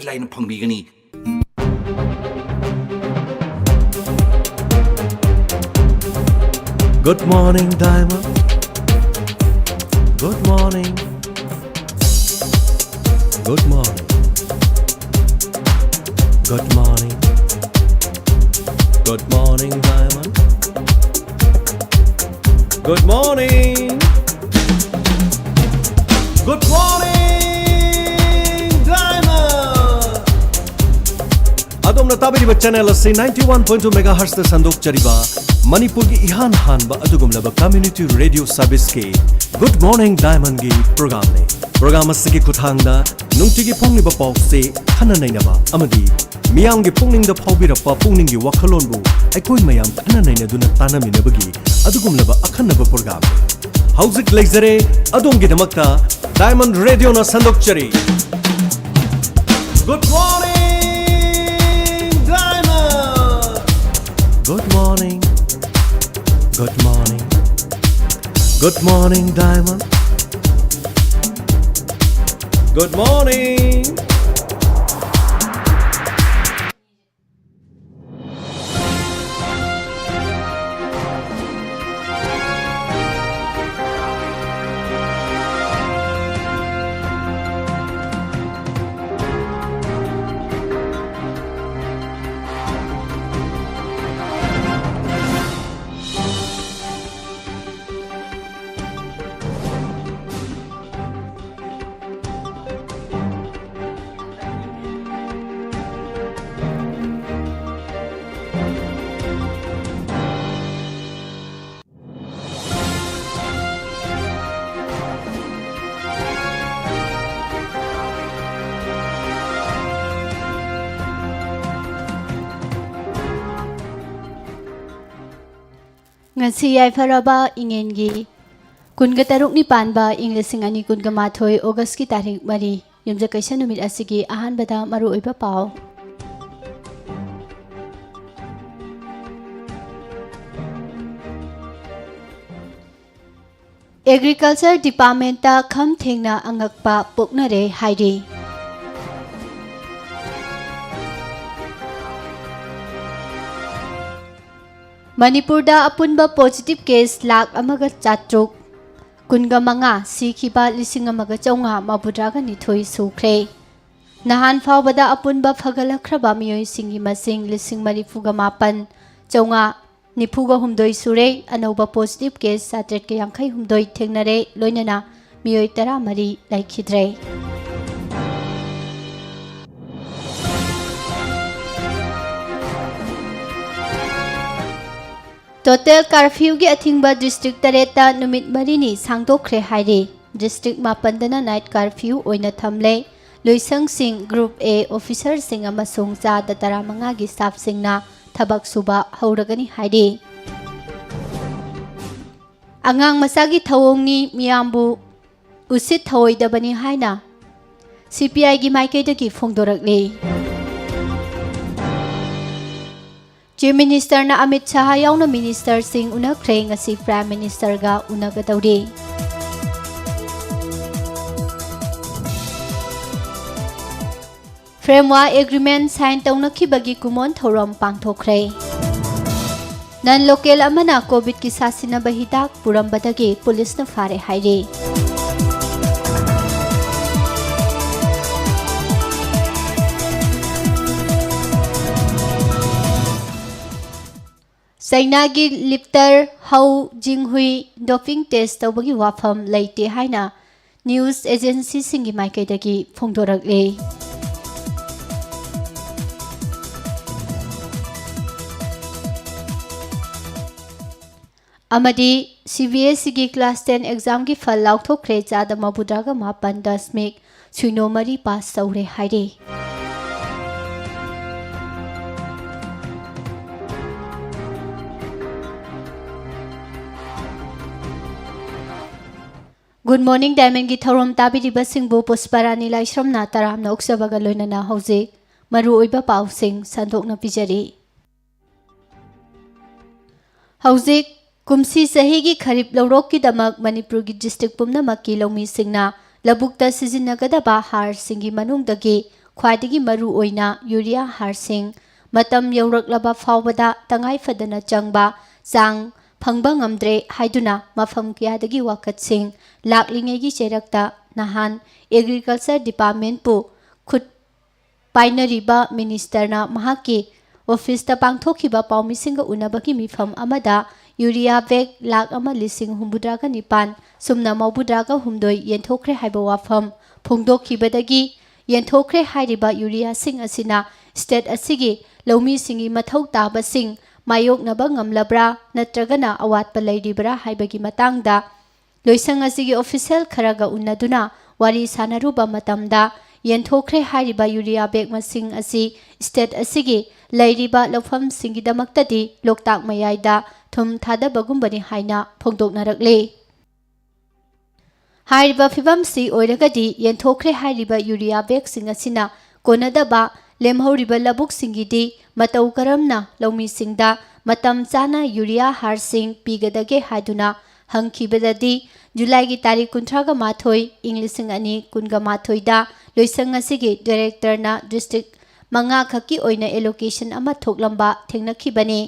ꯀꯩ ꯂꯥꯏꯅ ꯐꯪꯕꯤꯒꯅꯤ? Good morning, Diamond. Good morning. Good morning. Good morning. Good morning, Diamond. Good morning. Good morning, Diamond. Adom na tabiri ba channel asi 91.2 MHz ta sandok chariba Manipur ki ihan hanba adugumlaba community radio service ke Good morning, Diamond gi program ne. Program asigi kuthangda nungtigi phongniba paw se khana nainaba amadi miyam gi pungning da phawbirapa pungning gi wakhalon bu aikoi mayam khana naina duna tanaminabagi adugumlaba akhanaba program ne. Hauzik leizare adom gi damakta Diamond Radio na sandokchari. Good morning, Diamond. Good morning. Good morning. Good morning, Diamond. Good morning. Ngasi yaifaraba ingengi kunga taruk ni panba inglising ani kunga mathoi August ki tarik mari yumja kaisa numit asigi ahan bada maru oiba pau Agriculture Department ta kham thengna angakpa poknare hairi Manipur da apunba positive case lakh amaga chatruk kunga manga sikhiba lising amaga chaunga mabudraga nithoi sukhre nahan phawbada apunba phagalakhraba miyoi singi masing lising marifuga mapan chaunga nifuga humdoi sure anoba positive case satret ke yankhai humdoi thengnare loinana miyoi tara mari laikhidre Total curfew gi athingba district tareta numit marini sangdokkhre hairi district mapandana night curfew oina thamle loisang sing group A officer sing amasung cha da taramanga gi staff singna thabak suba hauragani hairi angang masagi thawongni miyambu usit thawoidabani haina CPI gi maikaidagi phongdorakle Chief Minister na Amit Shah yauna Minister Singh unakre ngasi Prime Minister ga unagadawri. Framework Agreement sign tawnakhibagi kumon thorom pangthokre. Nan local amana COVID ki sasinaba hidak purambadagi police na fare hairi. China gi lifter Hau Jinghui doping test tawbagi wafam leite haina news agency singi maikaidagi phongdorakle amadi CBSE gi class 10 exam gi phal laukthokre chada mabudraga mapan dasmik suino mari pass saure haire Good morning, Diamond gi thorom tabiriba singbu Pusparani laisramna taramna uksabaga loinana hauzik maru oiba pau sing sandokna pijari hauzik kumsi sahi gi kharip lorok ki damak Manipur gi district pumna makki lomi singna labukta sizinnagadaba har singi manungdagi ख्वाइदगी Maru ओइना urea Hershey's मतम यौरक्लबा फावबदा तंगाई फदना चंगबा चांग फंगबा ngamdre हाइदुना मफम कियादगी वाकतसिंग लाकलिंगेगी चेरक्ता नहान agriculture department पु खुद पाइनरिबा मिनिस्टरना महाकी ऑफिसता पांगथोखिबा पाउमिसिंग उनबगी मिफम अमदा urea bag lakh अमा लिसिंग हुंबुद्रागा निपान Sumana मौबुद्रागा हुमदोय येंथोखरे हाइबा वाफम फोंगदोखिबदगी येंथोखरे हाइरिबा urea सिंग असिना state असिगी लौमी सिंगी मथौ ताबसिंग मायोकनबा ngamlabra natragana awatpa leiribra haibagi matangda loisang asigi official kharaga unnaduna wari sanaruba matamda yenthokre hairiba urea bag masing asi state asigi leiriba lofam singi damaktadi loktak mayaida thum thada bagumbani haina phongdoknarakle hairiba fibam si oiragadi yenthokre hairiba urea bag sing asina konadaba lemhoriba labuk singidi matau karamna lomi singda matam chana urea har sing pigadage haiduna hangkhibadadi July gi tarik 38 English ani kunga mathoi da loisang asigi director na district manga khaki oina allocation ama thoklamba thengnakhibani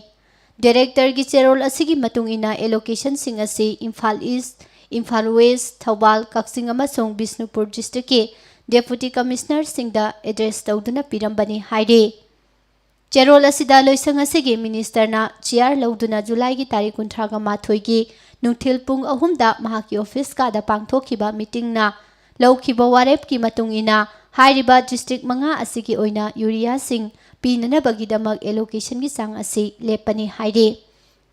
director gi cherol asigi matung ina allocation sing asi Imphal East Imphal West Thawbal Kaksing amasong Bisnupur district ki Deputy Commissioner Singda address tawduna pirambani haide Cherol asida loisang asigi minister na chair lawduna July gi tarik 38 gi nungthil pung ahumda mahaki office ka da pangthokhiba meeting na lawkhiba warep ki matung ina hairiba district manga asigi oina urea sing pinana bagi damak allocation gi sang asi lepani haide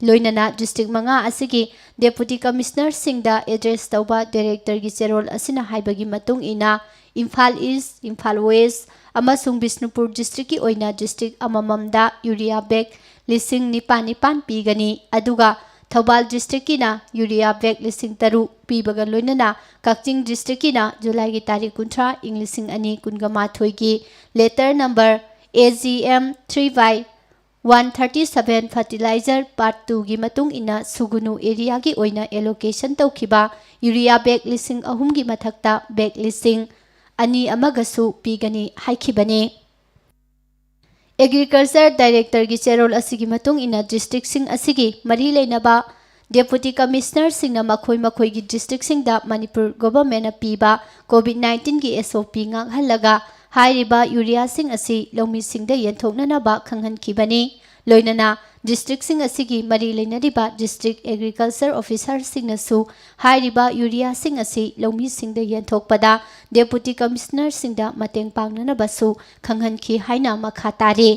loinana district manga asigi deputy commissioner singda address tawba director gi cherol asina haibagi matung ina Imphal East Imphal West amasung Bisnupur district ki oina district amamamda urea bag lising nipan pigani aduga Thawbal district kina urea bag lising taru pibaga loinana Kakching district kina July gi tarik 30 English ani kungama thoigi letter number AGM 3Y 137 fertilizer part 2 gi matung ina sugunu area gi oina allocation tawkhiba urea bag lising ahum gi mathakta bag lising ani amagasu pigani haikhibani Agriculture Director gi cherol asigi matung ina district sing asigi mari leinaba Deputy Commissioner singna makhoi gi district singda Manipur government na piba COVID-19 gi SOP ngak halaga hairiba urea sing asi lomi singda yenthoknana ba khanghan khibani loinana district sing asigi mari leinariba district agriculture officer singna su hairiba urea sing asi lomi singda yenthokpada Deputy Commissioner singda mateng pangnana basu khanghan khi haina makha tare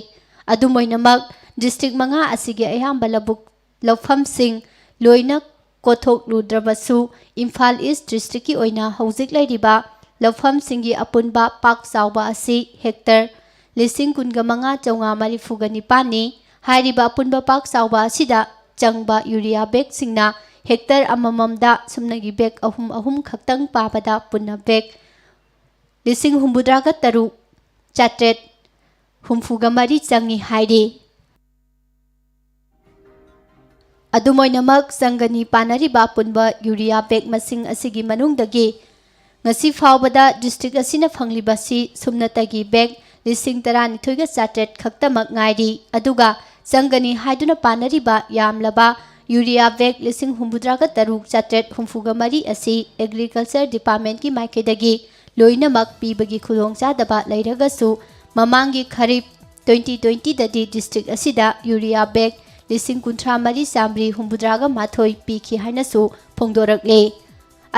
adumoinamak district manga asigi ayamba labuk lofam sing loina kothok ludrabasu Imphal East district ki oina hojik lairiba lofam singi apunba pak chawba asi hectare lising kunga manga chawnga marifugani pani hairiba apunba pak chawba asida changba urea bag singna hectare amamamda sumnagi bag ahum khaktang pabada punna bag lising humbudraga taru chatret humfuga mari changi haire adumoinamak sangani panariba punba urea bag masing asigi manungdagi ngasi fawbada district asina phanglibasi sumnatagi bag lising 12 ga chatret khaktamak ngairi aduga sangani haiduna panariba yamlaba urea bag lising humbudraga taruk chatret humfuga mari asi agriculture department ki maikedagi loinamak pibagi khulong chadaba leiragasu mamangi kharip 2020 dadi district asida urea bag lising 13 samri humbudraga mathoi pikhi hainasu phongdorakle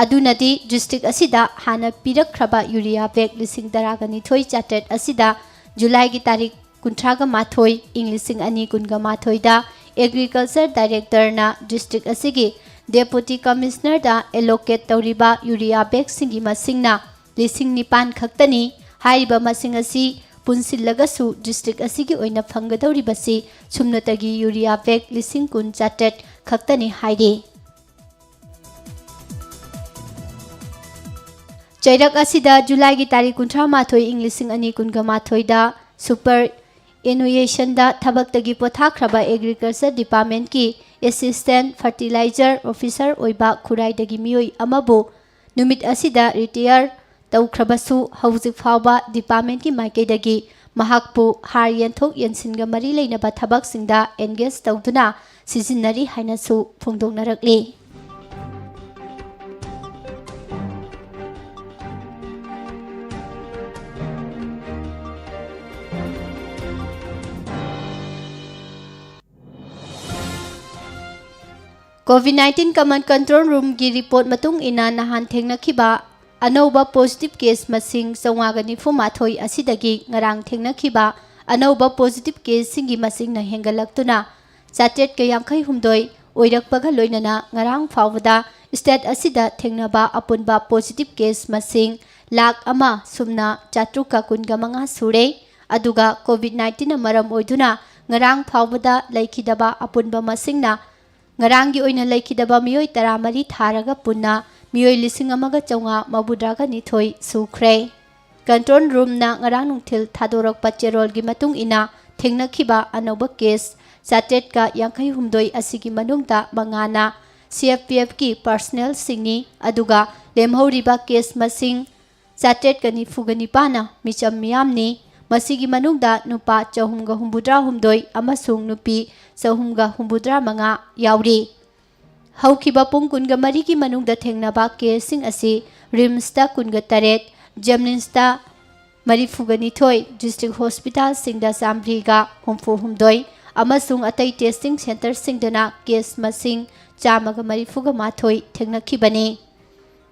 adunadi district asida hana pirakhraba urea bag lising 12 chatret asida July gi tarik 38 English ani kunga mathoi da agriculture director na district asigi deputy commissioner da allocate tawriba urea bag singi masingna lising 9 khaktani haiba masing asi punsilagasu district asigi oina phangadawribasi sumnatagi urea bag lising 10 chatret khaktani haide Chairak asida July gi tarik 38 English ani kunga mathoi da super annuation da thabaktagi pothakraba agriculture department ki assistant fertilizer officer oiba khurai dagi mioi amabu numit asida retire ꯇꯧꯈ꯭ꯔꯕꯁꯨ ꯍꯧꯖꯤꯛ ꯐꯥꯎꯕ ꯗꯤꯄꯥꯔꯠꯃꯦꯟꯠꯀꯤ ꯃꯥꯏꯀꯩꯗꯒꯤ ꯃꯍꯥꯛꯄꯨ ꯍꯥꯔ ꯌꯦꯟꯊꯣꯛ ꯌꯦꯟꯁꯤꯟꯒ ꯃꯔꯤ ꯂꯩꯅꯕ ꯊꯕꯛꯁꯤꯡꯗ engage ꯇꯧꯗꯨꯅ ꯁꯤꯖꯤꯟꯅꯔꯤ ꯍꯥꯏꯅꯁꯨ ꯐꯣꯡꯗꯣꯛꯅꯔꯛꯂꯤ꯫ COVID-19 Command Control Room gi report matung ina nahan thengnakiba anauba positive case masing 998 asidagi ngarang thengnakiba anauba positive case singi masing na hengalaktuna chatet ka yankhai humdoi oirakpaga loinana ngarang fawada state asida thengnaba apunba positive case masing lakh ama sumna chatruka kunga manga sure aduga COVID-19 na maram oiduna ngarang fawada laikidaba apunba masingna ngarangi oina laikidaba miyoi taramari tharaga punna miyoi lising amaga chaunga mabudraga nithoi sukhre control room na ngarang nungthil thadorak pacherol gi matung ina thengnakhiba anoba case chatet ka yankhai humdoi asigi manungta mangana CFPF ki personnel singni aduga lemhoriba case masing chatet ka nifugani pana micham miyamni masigi manungda nupa chahumga humbudra humdoi amasung nupi chahumga humbudra manga yauri haukiba pung kunga marigi manungda thengnaba case asi rimsta kunga taret jamninsta marifugani thoi district hospital singda sambriga humfu humdoi amasung atai testing center singdana case masing chamaga marifuga mathoi thengnakhibani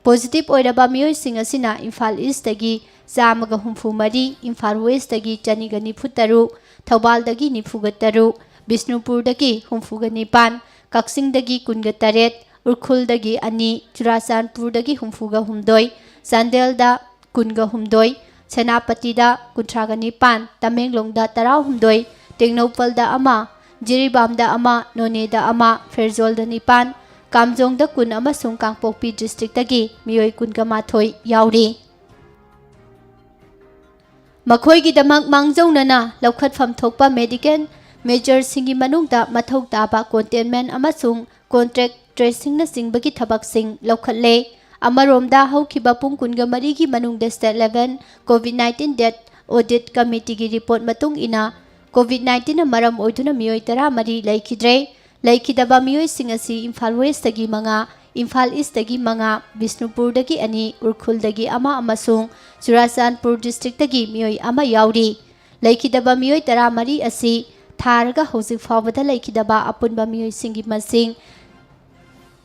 positive oiraba miyoi sing asina Imphal East dagi chamaga humfu mari Imphal West dagi chaniga nifutaru Thobal dagi nifuga taru Bishnupur dagi humfuga nipan Kaksing dagi kunga taret Urkhul dagi ani Churachandpur dagi humfuga humdoi Sandel da kunga humdoi Senapati da kuntraga nipan Tamenglong da tarau humdoi Tengnopal da ama Jiribam da ama None da ama Ferzol da nipan Kamjong da kun amasung Kangpokpi district dagi miyoi kunga mathoi yauri makhoi gi damak mangjaunana laukhatfam thokpa medical measure singi manungda mathau taba containment amasung contract tracing na singbagi thabak sing laukhatle amaromda haukiba pung kunga mari gi manungda state level COVID-19 death audit committee gi report matung ina COVID-19 na maram oiduna miyoi tara mari laikidaba miyoi singasi Imphal West dagi manga Imphal East dagi manga Bishnupur dagi ani Urkhul dagi ama amasung Churachandpur district dagi miyoi ama yauri laikidaba miyoi tara mari asi tharga hojik fawada laikidaba apunba miyoi singi masing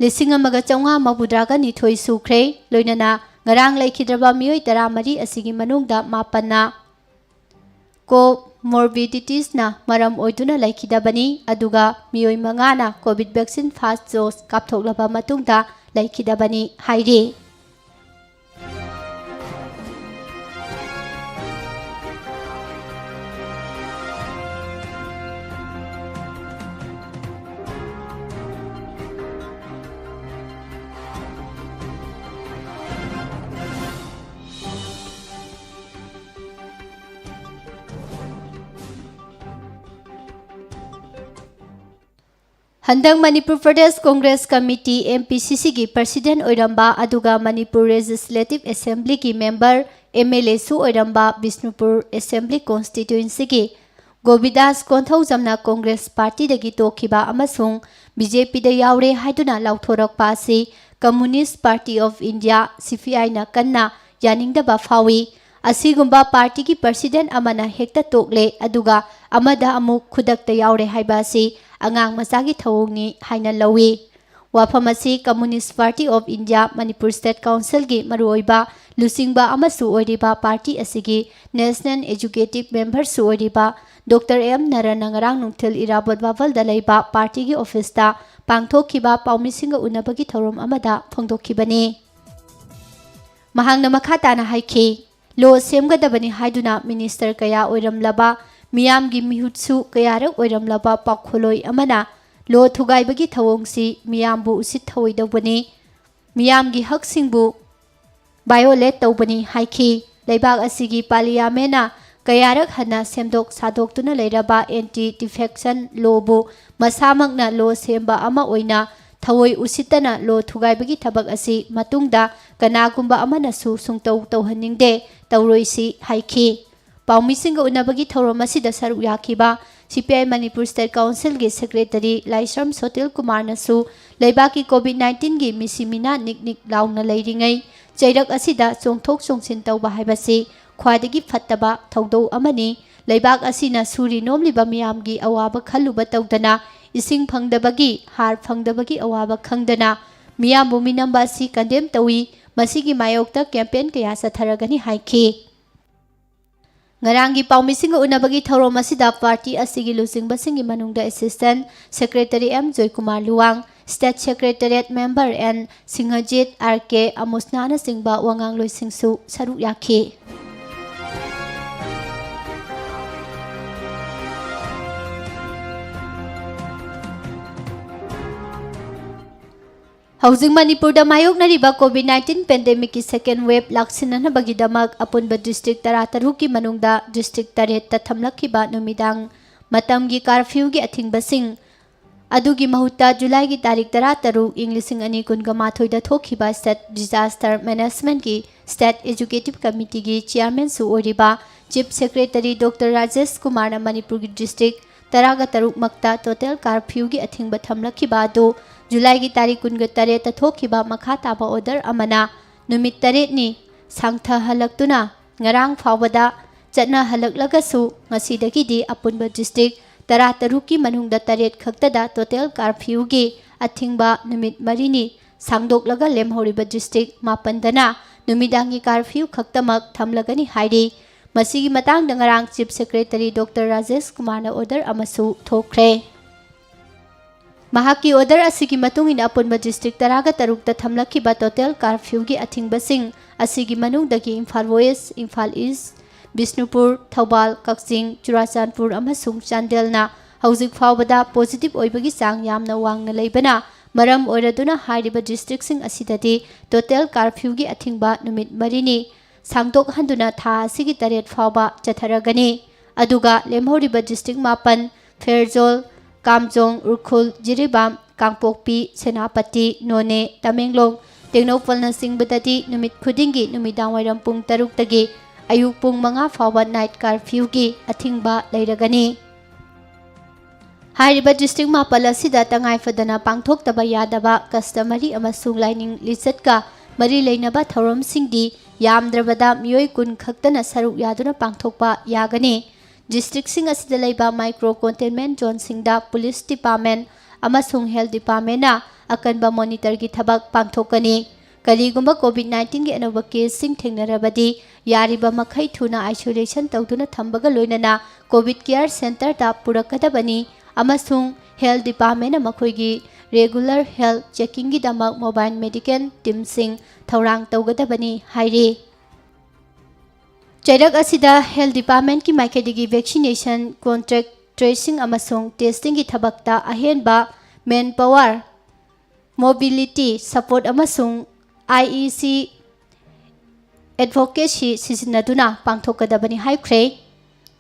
lising amaga chaunga mabudraga nithoi sukhre loinana ngarang laikidaba miyoi tara mari asigi manungda mapanna comorbidities na maram oiduna laikidabani aduga miyoi mangana covid vaccine first dose kapthoklaba matungda laikidabani hairi Handang Manipur Pradesh Congress Committee MPCC gi President Oiramba aduga Manipur Legislative Assembly gi Member MLA su Oiramba Bishnupur Assembly Constituency gi Govidas Konthau Jamna Congress Party dagi tokhiba amasung BJP da yaure haiduna lauthorakpa asi Communist Party of India CPI na kanna yaningdaba fawi asigumba party ki president amana hekta tokle aduga amada amuk khudakta yaure haiba si angang masagi thawongi haina lawi wafamasi Communist Party of India Manipur State Council gi maruoiba lusingba amasu oiriba party asigi National Executive Member su oiriba Dr. M Naranangarang nungthil irabot wawal dalaiba party gi office ta pangthokhiba paumisinga unabagi thorom amada phongdokhibani mahangna makhata na haiki lo semgadabani haiduna minister kaya oiramlaba miyam gi mihutsu kayarak oiramlaba pakholoi amana lo thugaibagi thawongsi miyambu usit thawoidabani miyamgi haksingbu violate tawbani haiki leibak asigi parliamena kayarak hana semdok sadoktuna leiraba anti defection law bu masamakna law semba ama oina थवोई उसितना लो थुगाइबगी थबक असी मतुंगदा कनागुंबा अमनसु सुंगतौ तौहनिंगदे तौरोइसी हाइखी पाउमिसिंग उनबगी थौरम असिदा सरुक याखिबा CPI Manipur State Council की Secretary Laisram Sotil Kumar नसु लेबाकी COVID-19 की मिसिमिना निक निक लाउना लेरिंगै चैरक असिदा चोंथोक चोंसिन तौबा हाइबसी ख्वादगी फत्तबा थौदौ अमनी लेबाक असिना सुरी नोमलिबा मियामगी अवाबा खल्लुबा तौदना इसिंग फंगदबगी हार फंगदबगी अवाबा खंगदना मियाम बुमिनंबा असि कंडेम तौई मसिगी मायोक्ता कैंपेन कया सथरगनी हाइखी Ngarangi paumising unabagi thaurom asida party asigi lusingbasing manungda assistant secretary M Joy Kumar Luang state secretariat member and Singhajit RK Amusnana Singba Wangang Loisingsu Saruk Yakhi Housing Manipur da mayok na riba COVID-19 pandemic ki second wave laksinan na bagidamag apunba district tarataru ki manungda district taret tathamlaki ba numidang matam gi curfew gi athingbasing adugi mahuta July gi tarik tarataru Englishing ani kunga mathoi da thokhiba state disaster management ki state executive committee gi chairman su oriba chief secretary Dr. Rajesh Kumar na Manipur gi district taraga taruk makta total curfew gi athingba thamlaki ba do July की तारीख कुन गतरे तथोखिबा मखा ताबा order अमना नुमित तरेत नि सांगथा हलक्तुना ngarang फावदा Chatna हलक्लगसु ngasidagiदी अपुनबा district तरा तरुकी मनुंगदा Taret खक्तदा total curfew गी अथिंगबा नुमित मरिनी सांगदोकलगा लेमहौरिबा डिस्ट्रिक्ट मापनदना नुमिदांगी कर्फ्यू खक्तमक थमलगनी हाइरी मसिगी मतांगदा ngarang chief secretary doctor Rajesh Kumar ना ऑर्डर अमसु थोखरे महाकी ऑर्डर असिगी मतुंगिन अपुनबा डिस्ट्रिक्ट तरागा तरुकता थमलखिबा टोटल कर्फ्यू की अथिंगबसिंग असिगी मनुंगदगी इम्फाल वेस्ट इम्फाल ईस्ट बिष्णुपुर थौबाल कक्चिंग चुराचांदपुर अमसुंग चांदेलना हौजिक फावबदा पॉजिटिव ओइबगी चांग यामना वांगना लेबना मरम ओइरदुना हाइरिबा डिस्ट्रिक्टसिंग असिददी टोटल कर्फ्यू की अथिंगबा नुमित मरिनी सांगदोक हंदुना था असिगी तरेत फावबा चथरगनी अदुगा लेमहौरिबा डिस्ट्रिक्ट मापन फेरजोल कामजोंग उरखुल जिरिबाम कांगपोकपी सेनापति नोने तमेंगलोंग टेक्नोपलना सिंगबदती नुमित खुदिंगी नुमिदांग वाइरम पुंग तरुकतगी अयुक पुंग मंगा फावा नाइट कर्फ्यू की अथिंगबा लेरगनी हाइरिबा डिस्ट्रिक्ट मापल असिदा तंगाइफदना पांगथोक्तबा यादबा कस्टमरी अमसुंग लाइनिंग लिचतका मरी लेनबा थौरम सिंगदी यामद्रबदा मियोय कुन खक्तना सरुक यादुना पांगथोकबा यागनी डिस्ट्रिक्ट सिंग असिदा लेबा माइक्रो कंटेनमेंट जोन सिंगदा पुलिस डिपार्टमेंट अमसुंग हेल्थ डिपार्टमेंट ना अकनबा मॉनिटर की थबक पांगथोकनी करीगुंबा कोविड-19 के अनोबा केस सिंग थेंगनरबदी यारिबा मखै थुना आइसोलेशन तौदुना थंबगा लोइनना कोविड केयर सेंटर ता पुरकदबनी अमसुंग हेल्थ डिपार्टमेंट मखोइगी रेगुलर हेल्थ चेकिंग की दमक मोबाइल मेडिकल टीम सिंग थौरांग तौगदबनी हाइरे चैरक असिदा हेल्थ डिपार्टमेंट की माइकेडिगी वैक्सीनेशन कॉन्ट्रैक्ट ट्रेसिंग अमसुंग टेस्टिंग की थबकता अहेनबा मैन पावर मोबिलिटी सपोर्ट अमसुंग IEC एडवोकेसी सिजनदुना पांगथोकदबनी हाइख्रे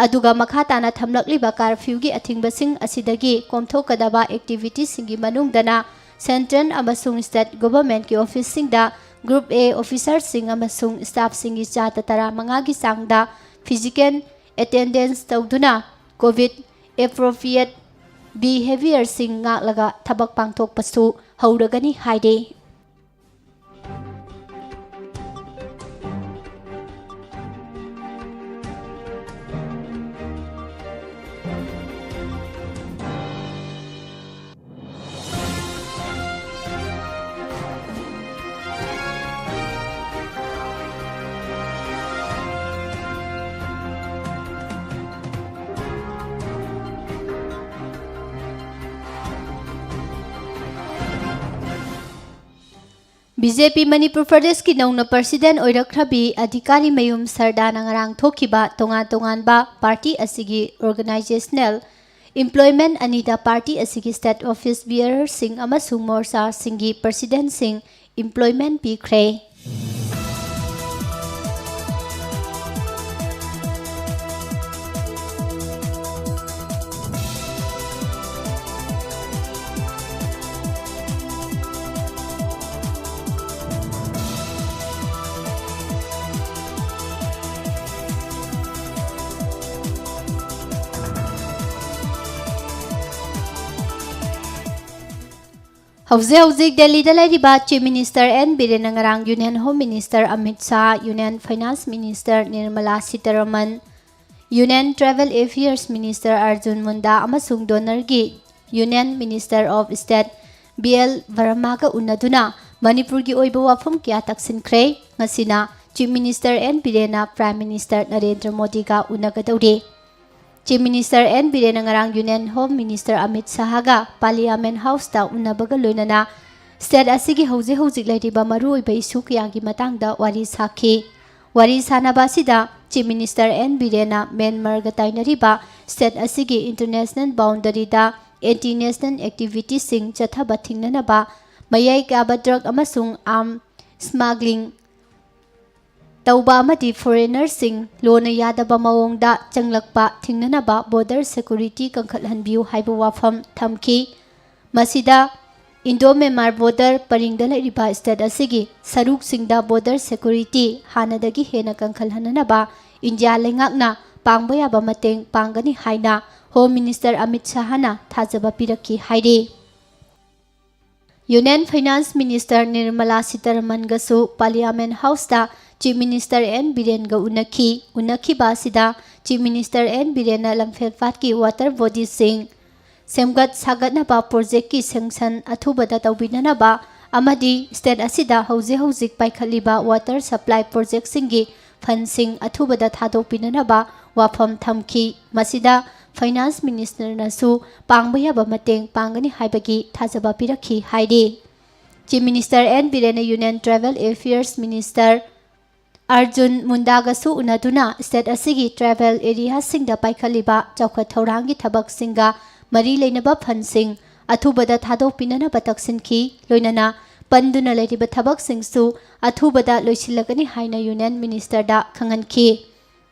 अदुगा मखा ताना थमलक्लिबा कर्फ्यू की अथिंगबसिंग असिदगी कोमथोकदबा एक्टिविटीज सिंगी मनुंगदना सेंट्रल अमसुंग स्टेट गवर्नमेंट की ऑफिस सिंगदा ग्रुप A ऑफिसर सिंग अमसुंग स्टाफ सिंगी चाता तरा मंगागी सांगदा फिजिकल अटेंडेंस तौदुना कोविड एप्रोप्रिएट बिहेवियर सिंग ngaklaga थबक पांगथोकपसु हौरगनी हाइदे BJP Manipur Pradesh की नौना प्रेसिडेंट ओइरखरबी अधिकारी मयुम सरदाना ngarang थोखिबा tongan-tonganba party asigi organizational employment anida party asigi state office bearer sing amasung morsa singi president sing employment pikre Hauzik Delhi da Chief Minister N Biren ngarang Union Home Minister Amit Shah, Union Finance Minister Nirmala Sitharaman, Union Travel Affairs Minister Arjun Munda amasung Donor gi Union Minister of State BL Verma ga unaduna Manipur gi oiba wafam kya taksinkhre ngasina Chief Minister N Biren Prime Minister Narendra Modi ga unagadawri. Chief Minister N Biren ngarang Union Home Minister Amit Shah ga Parliament House ta unabaga loinana state asigi hauzik lairiba maruoiba isu kya gi matangda wari sakhi. Wari sanaba sida Chief Minister N Biren Myanmar ga tainariba state asigi international boundary da anti-national activities sing chathaba thingnanaba mayai kaba drug amasung arm smuggling tauba amadi foreigners sing lona yadaba mawongda changlakpa thingnanaba border security kankhathanbiu haiba wafam thamki. Masida Indo-Myanmar border paringda lairiba state asigi saruk singda border security hanadagi hena kankhalhananaba India lengakna pangba yaba mateng pangani haina Home Minister Amit Shah na thajaba piraki hairi. Union Finance Minister Nirmala Sitharaman gasu Parliament House ta Chief Minister N Biren ga unaki basida Chief Minister N Biren lamphel fat ki water body sing semgat sagatna ba project ki sanction athubada tawbinana ba amadi state asida hauzik paikhaliba water supply project singi funding athubada thadopinana ba wafam thamki. Masida Finance Minister nasu pangbaya ba mateng pangani haibagi thajaba piraki haidi. Chief Minister N Biren Union Travel Affairs Minister Arjun Munda gasu unaduna state asigi travel area singda paikhaliba chawkhat thaurangi thabak singa mari leinaba phansing athubada thadopinana bataksinki loinana panduna leiriba thabak singsu athubada loisilagani haina Union Minister da khanganki.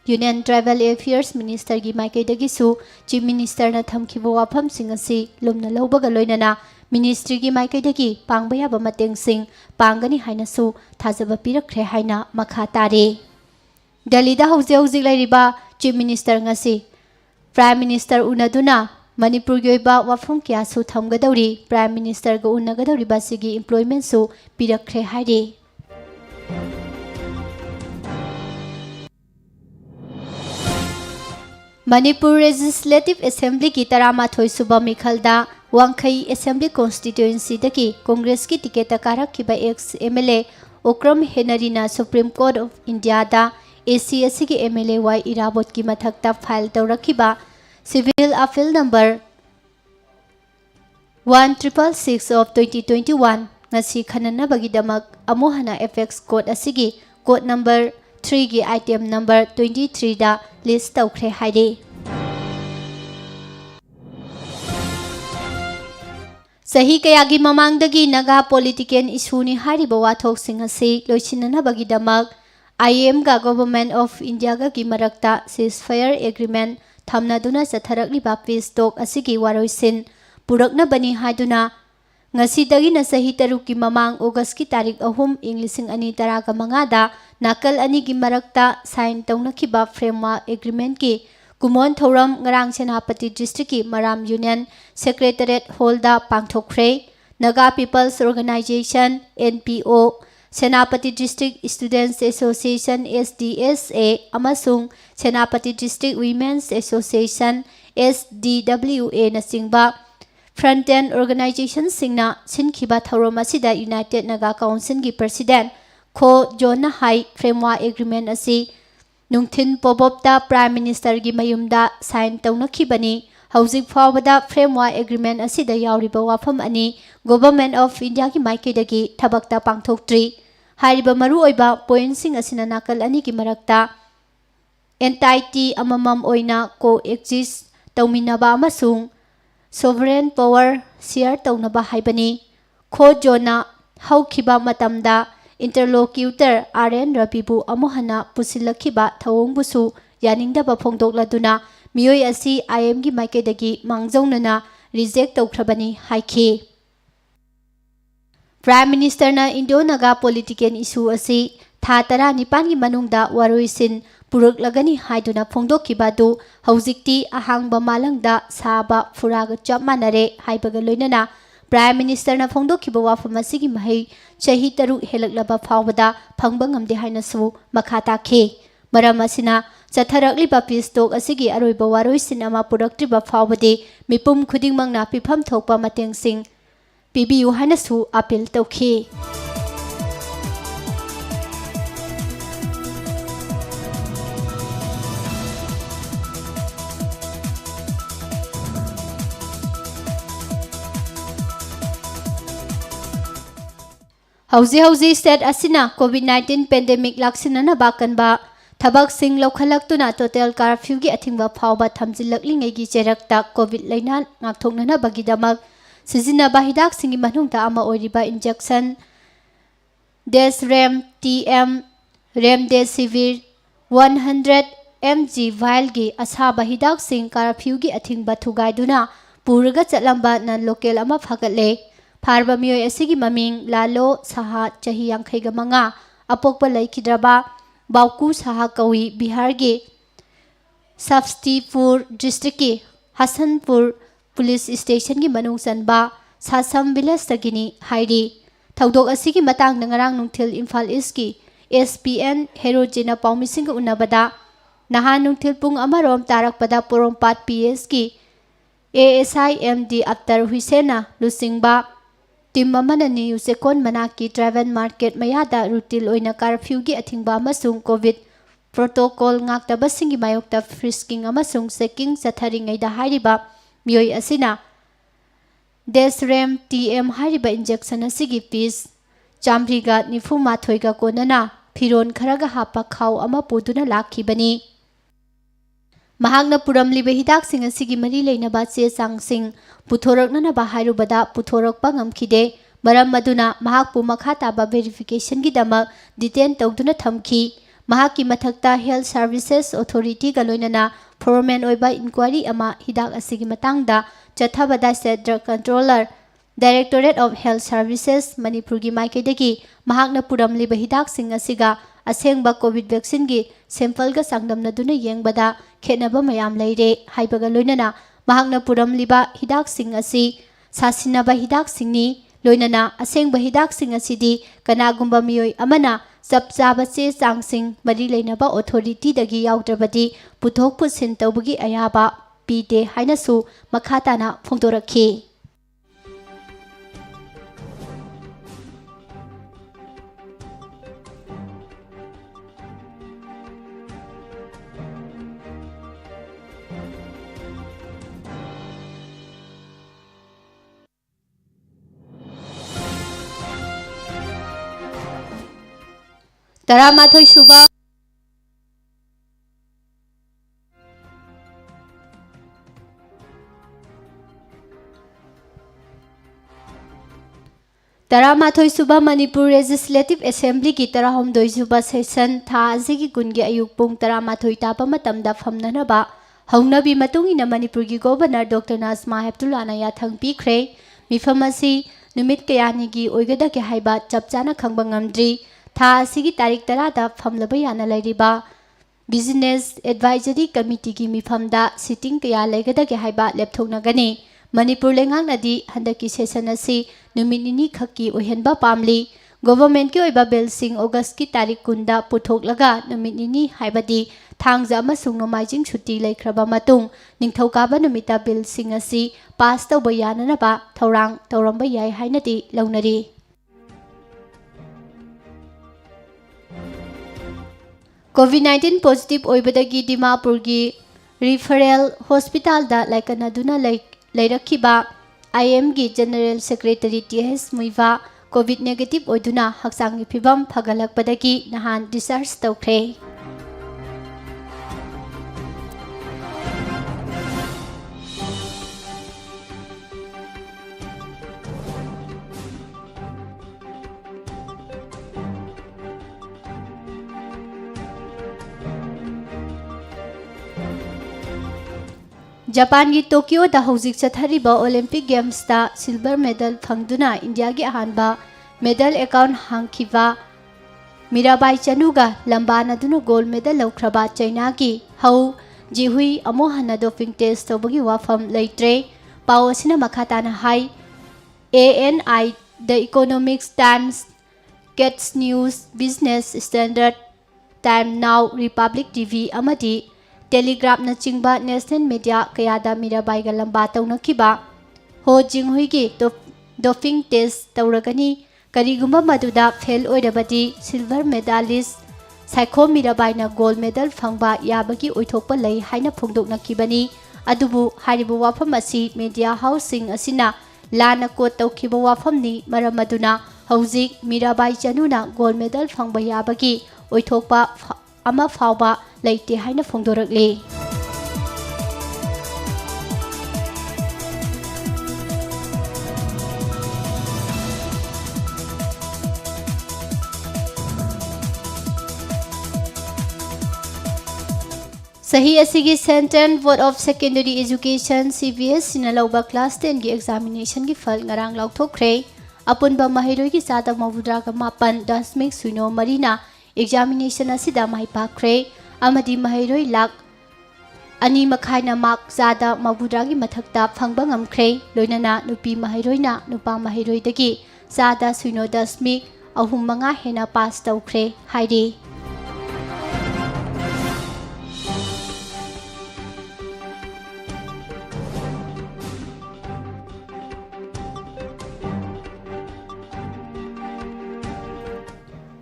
Union Travel Affairs Minister gi maikaidagi su Chief Minister na thamkiba wafam sing asi lumna laubaga loinana Ministry gi maikaidagi pangbaya ba mateng sing pangani haina su thajaba pirakre haina makha tare. Delhi da hauzik lairiba Chief Minister ngasi Prime Minister unaduna Manipur gi oiba wafam kya su thamgadawri Prime Minister ga unagadawri basigi employment su pirakre hairi. Manipur Legislative Assembly ki taramathoi suba mikhalda Wangkhai Assembly Constituency daki Congress ki ticket karakhiba ex MLA Okram Henarina Supreme Court of India da ACSC ki MLA Y Irabot ki mathakta file tawrakhiba Civil Appeal number 1666 of 2021 ngasi khananabagidamak amuhana FX code asigi code number 3 gi item number 23 da list tawkhre hairi. Sahi kayagi mamangdagi naga political issue ni hariba wathok sing asi loisinanabagidamak IAM ga Government of India ga gi marakta ceasefire agreement thamnaduna chatharakliba peace talk asigi waroisin puraknabani haiduna ngasidagi na sahi taruki mamang August ki tarik 3 English 2015 da nakal ani gi marakta sign tawnakhiba framework agreement ki kumon thoram ngarang Senapati district ki Maram Union Secretariat Hall da pangthokre. Naga People's Organization NPO Senapati District Students Association SDSA amasung Senapati District Women's Association SDWA na singba front-end organization singna sinkhiba thorom asida United Naga Council gi President Kho Jona Hai framework agreement asi nungthin pobopta Prime Minister gi mayumda sign tawnakhibani. Hauzik fawbada framework agreement asida yauriba wafam ani Government of India gi maikaidagi thabakta pangthoktri. Hariba maru oiba point sing asina nakal ani gi marakta entity amamam oina coexist tawminaba amasung sovereign power share tawnaba haibani. Kho Jona haukhiba matamda interlocutor RN Rabibu amuhana pusilakhiba thawongbusu yaningdaba phongdokladuna miyoi asi IAM gi maikaidagi mangjaunana reject tawkhrabani haikhi. Prime Minister na Indo-Naga political issue asi tha 19 gi manungda waroisin puruklagani haiduna phongdokhiba du hauzikti ahangba malangda saba furaga chap manare haibaga loinana Prime Minister na phongdokhiba wafam asigi mahei chahi taruk helaklaba phawbada phangba ngamde hainasu makha takhi. Maram asina chatharakliba peace talk asigi aroiba waroisin ama puraktriba phawbadi mipum khudingmangna pifam thokpa matengsing pibiu hainasu appeal tawkhi. Hauzi state asina COVID-19 pandemic laksinana bakanba thabak sing lokhalaktuna total curfew gi athingba phawba thamjilaklingai gi cherakta COVID laina ngakthoknana bagidamak sizinaba hidak singi manungta ama oiriba injection Desrem TM Remdesivir 100 mg vial gi asaba hidak sing curfew gi athingba thugaiduna puraga chatlamba nan local ama phagatle. Parba miyoy asigi maming Lalo Saha chahi yankaiga manga apokpa laikidraba Bauku Saha kawi Bihar gi Sabstipur district ki Hasanpur police station gi manung sanba Sasam village tagini hairi thaudok asigi matang nangarang nungthil Imphal East ki SPN Herojina Paumising unabada nahan nungthil pung amarom tarakpada Porompat PS ki ASI MD Attar Huisena lusingba Tim Mamanani Usekon Manaki Driven Market Mayada Rutil Oina Curfew gi athingba amasung COVID protocol ngakta singi mayokta frisking amasung checking chatharingai da hariba miyoi asina Desrem TM hariba injection asigi piece Chambriga Nifuma thoiga konana Phiron kharaga hapa khaw ama puduna lakhibani Mahagna puramliba hidak sing asigi mari leinaba che changsing puthoraknana ba hairubada puthorakpa ngamkhide maram maduna mahakpu makha taba verification gi damak detain tawduna thamki mahaki mathakta health services authority ga loinana formal oiba inquiry ama hidak asigi matangda chathabada state drug controller Directorate of Health Services Manipur gi maikaidagi mahakna puramliba hidak sing asiga asengba COVID vaccine gi sample ga sangdamna duna yengbada khenaba mayam leire haibaga loinana mahakna puramliba hidak sing asi sasinaba hidak singni loinana asengba hidak sing asidi kanagumba miyoi amana sapchaba che changsing mari leinaba authority dagi yaudrabadi puthok pusin tawbagi ayaba pide hainasu makhatana phongdorakhi Taramathoi suba Manipur Legislative Assembly ki tarahomdoi suba session tha asigi kungi ayuk pung taramathoi tapa matamda famnanaba hongnabi matungina Manipur gi Governor Dr. Nazma Heptullah na yathang pikre mifamasi numit kayani gi oigada ke haiba chapchana khangba ngamdri tha asigi tarik tarada famlaba yana lairiba Business Advisory Committee ki mifamda sitting kaya laigada ke haiba lepthoknagani Manipur lengang nadi handaki session asi numinini khaki ohenba pamli government ki oiba bill sing August ki tarik kunda puthok numinini haibadi thangja amasung nomaijing chuti laikhraba matung ningthokaba numita bill sing asi pass tawba yanana ba thorang tawramba yai hainati launari COVID-19 positive oibadagi Dimapur gi referral hospital da laikanaduna Lairakhiba IM gi General Secretary TS Muiva COVID negative oiduna haksangi phibam phagalakpadagi nahan discharge tawkhre Japan gi Tokyo da hojik chathariba Olympic Games da silver medal phangduna India gi ahanba medal account hangkhiba Mirabai Chanuga lambana duna gold medal laukraba China gi hau jihui amohana doping test tobagi wafam leitre pawasina makhatana hai ANI, The Economics Times, Gets News, Business Standard, Time Now, Republic TV, amadi Telegraph na chingba national media kayada Mirabai ga lamba tawnakiba Ho Jinghui gi doping test tawragani karigumba maduda fail oirabadi silver medalist Saikho Mirabai na gold medal phangba yabagi oithokpa lei haina phongdoknakibani adubu haribu wafam asi media housing asina lana ko tawkiba wafamni maramaduna hauzik Mirabai Chanuna gold medal phangba yabagi oithokpa ama phawba leite haina phongdorakle Sahi asigi Central Board of Secondary Education CBS sinalauba class 10 gi examination gi phal ngarang lauthokre apunba mahiroi gi sada mawudra ga mapan dasmik suino marina examination asida mai pakre amadi mahiroi lak ani makhaina mak zada mawudra gi mathakta phangba ngamkre loinana nupi mahiroi na nupa mahiroi dagi zada suino dasmik ahum manga hena pass tawkre haidi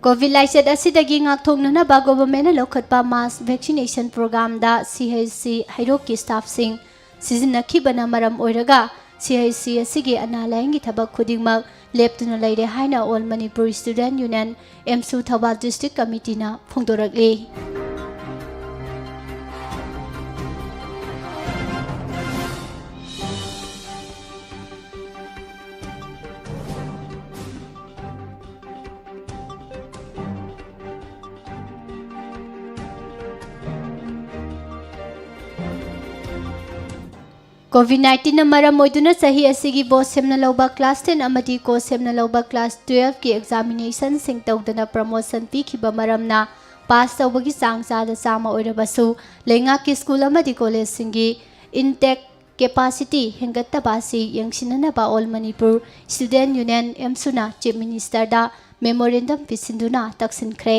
COVID license asidagi ngakthoknana ba government na lokhatpa mass vaccination program da CHC hairoki staff sing sizinnakhibana maram oiraga CHC asigi analayang gi thabak khudingmak leptuna leire haina All Manipur Student Union MSU Thawal District Committee na phongdorakle COVID-19 na maram moiduna sahi asigi bo semna lauba class 10 amadi ko semna lauba class 12 ki examination sing tawdana promotion pikhiba maramna pass tawbagi sangsa sama oirabasu lenga ki school amadi college singi intake capacity hengattabasi yangsinana ba All Manipur Student Union MSUna Chief Minister da memorandum pisinduna taksinkhre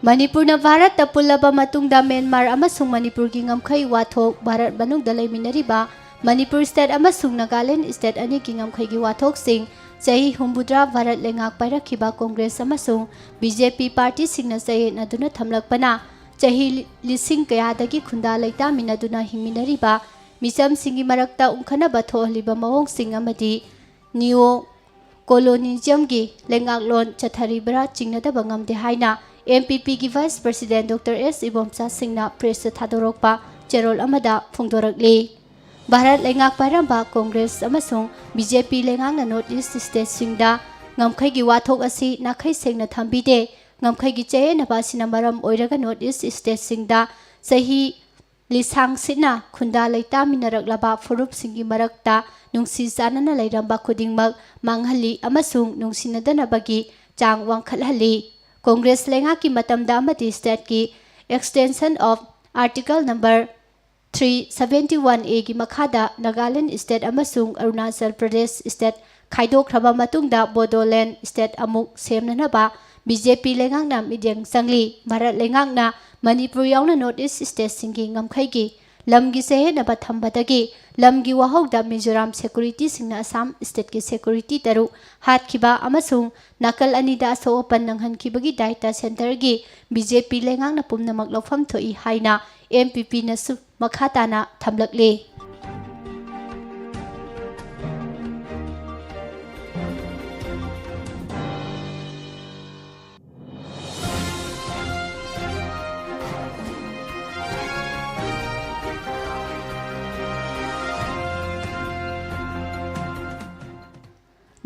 Manipur na Bharat tapulaba matungda Myanmar amasung Manipur gi ngamkhai wathok Bharat manungda leiminariba Manipur state amasung Nagaland state ani gi ngamkhai gi wathok sing chahi humbudra Bharat lengak pairakhiba Congress amasung BJP party singna chahi naduna thamlakpana chahi lising kayadagi khunda leita minaduna hingminariba misam singi marakta ungkhana bathohliba mawong sing amadi neo colonialism gi lengak lon chatharibra chingnadaba ngamde haina MPP ki Vice President Dr. S. Ibomsa Singna press thadorokpa cherol amada phongdorakle Bharat lengak pairamba Congress amasung BJP lengang na North East state singda ngamkhai gi wathok asi nakhai sengna thambide ngamkhai gi che na basina maram oiraga North East state singda sahi lisang sina khunda leita minaraklaba furup singi marakta nungsi sanana leiramba khudingmak manghali amasung nungsinadana bagi chang wangkhalhali Congress lenga ki matamda amati state ki extension of article number 371A ki makhada Nagaland state amasung Arunachal Pradesh state khaidokhraba matungda Bodoland state amuk semnana ba BJP lengang na midyang sangli Bharat lengang na Manipur yauna North East state singi ngamkhai gi lamgi sehe na bathambadagi lamgi wahogda Mizoram security singna Assam state ki security taru hat khiba amasung nakal anida so open nanghan khibagi data center gi BJP lengang na pumnamak lofam thoi haina MPP na su makhatana thamlakle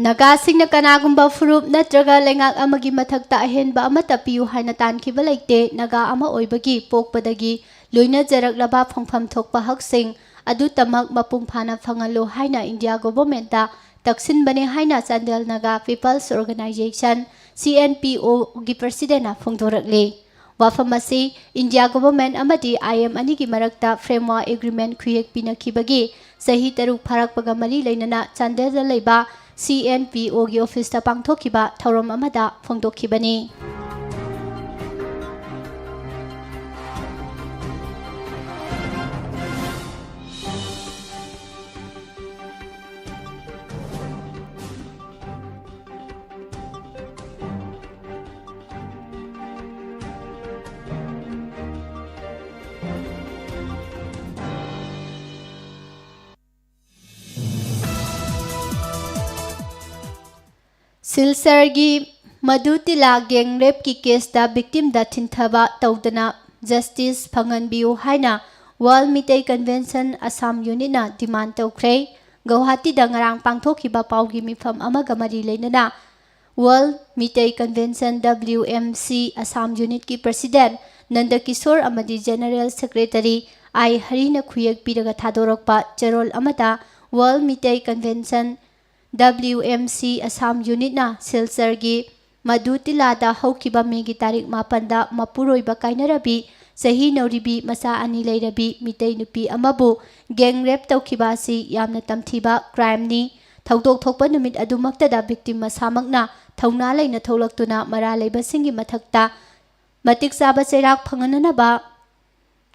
Naga singna kanagumba furup natraga lengak amagi mathakta ahenba amata piyu haina tankhiba leite naga ama oibagi pokpadagi loina jaraklaba phangpham thokpa haksing adu tamak mapung phana phangalo haina India government da taksinbani haina Chandel Naga People's Organization CNPO gi president na phongdorakli wafam asi India government amadi IM ani gi marakta framework agreement khuyek pinakibagi sahi taruk pharakpaga mari leinana Chandel da leiba CNPO gi office ta pangthokiba thorom amada phongdokhibani Silsargi Madutila gang rape ki case da victim da thinthaba tawdana justice phanganbiu haina World Meeting Convention Assam Unit na demand tawkhrei Guwahati da ngarang pangthokhiba pawgi mifam amaga mari leinana World Meeting Convention WMC Assam Unit ki president Nandakishore amadi general secretary I Harina khuyek piraga thadorokpa cherol amata World Meeting Convention WMC Assam Unit na Silsargi Madutilada haukiba megi tarik mapanda mapuroiba kainarabi sahi nauribi masa ani leirabi mitei nupi amabu gang rape tawkiba si yamna tamthiba crime ni thaudok thokpa numit adumakta da victim masamakna thauna leina tholaktuna mara leiba singi mathakta matik saba serak phanganana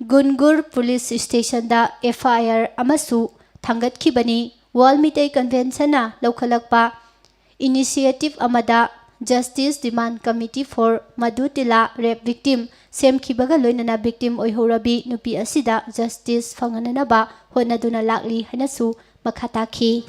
Gungur Police Station da FIR amasu thangat khibani World Meeting Convention na lokhalakpa initiative amada Justice Demand Committee for Madutila Rape Victim semkhibaga loinana victim oihorabi nupi asida justice phangananaba honaduna lakli hanasu makhataki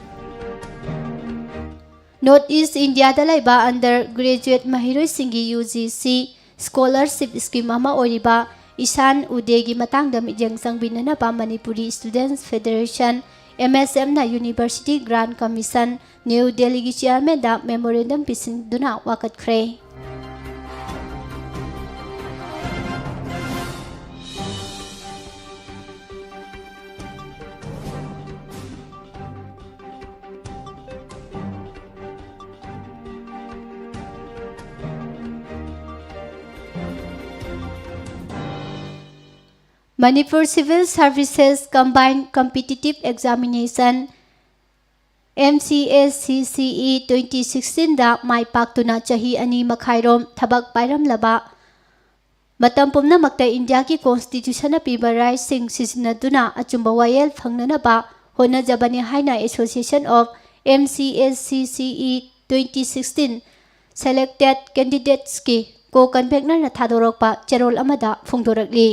North East India da laiba undergraduate mahiroi singi UGC scholarship scheme ama oriba Isan Udegi matangda mijang sangbinanaba Manipuri Students Federation MSM na University Grant Commission New Delhi gi chairman da memorandum pisin duna wakat khre Manipur Civil Services Combined Competitive Examination MCSCCE 2016 da mai paktuna chahi ani makhairom thabak pairamlaba matam pumnamakta India ki constitution na piba right sing sisinaduna achumba wayel phangnanaba honajabani haina Association of MCSCCE 2016 selected candidates ki ko convener na thadorokpa cherol amada phongdorakli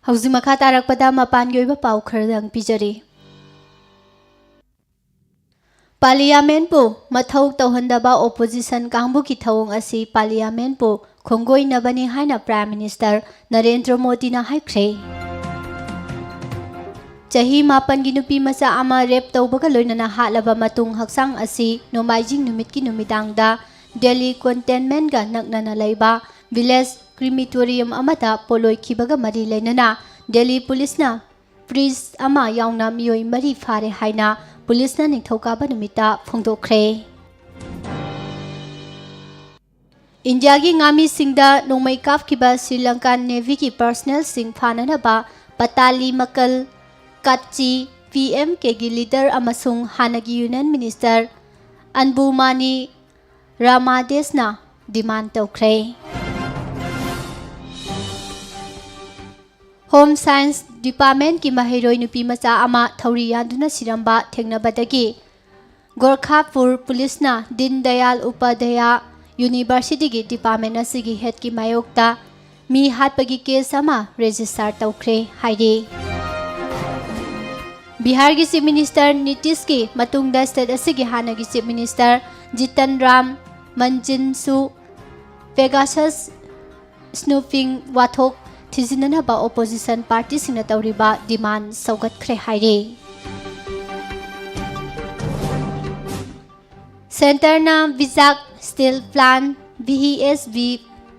Hauzi makha tarakpada mapan gi oiba pau khardang pijari Parliament pu mathau tawhandaba opposition kangbu ki thawong asi Parliament pu khongoi nabani haina Prime Minister Narendra Modi na haikhrei Chahi mapan gi nupi masa ama rape tawbaga loinana halaba matung haksang asi nomaijing numit ki numidangda Delhi Cantonment ga naknana leiba village crematorium amata poloi khibaga mari leinana Delhi police na priest ama yauna miyoi mari fare haina police na ningthokaba numita phongdokhre India gi ngami singda nongmai kaf kiba Sri Lankan Navy ki personnel sing phanana ba Patali Makal Katchi PM ke gi leader amasung hanagi Union Minister Anbumani Ramadesna demand tawkhre Home Science Department ki mahiroi nupi macha ama thauri yanduna siramba thengnabadagi Gorkhapur Police na Din Dayal Upadhyaya University gi department asigi head ki mayokta mi hatpagi case ama register tawkhre hairi ꯕꯤꯍꯥꯔꯒꯤ chief minister ꯅꯤꯇꯤꯁꯀꯤ ꯃꯇꯨꯡꯗ state ꯑꯁꯤꯒꯤ ꯍꯥꯟꯅꯒꯤ chief minister Jitan Ram ꯃꯟꯖꯤꯟꯁꯨ ꯄꯦꯒꯥꯁꯁ ꯁ꯭ꯅꯨꯄꯤꯡ ꯋꯥꯊꯣꯛ ꯊꯤꯖꯤꯟꯅꯅꯕ ꯑꯣꯄꯣꯖꯤꯁꯟ ꯄꯥꯔꯇꯤꯁꯤꯡꯅ ꯇꯧꯔꯤꯕ ꯗꯤꯃꯥꯟ ꯁꯧꯒꯠꯈ꯭ꯔꯦ ꯍꯥꯏꯔꯤ꯫ ꯁꯦꯟꯇꯔꯅ Vizag steel plant (VESV)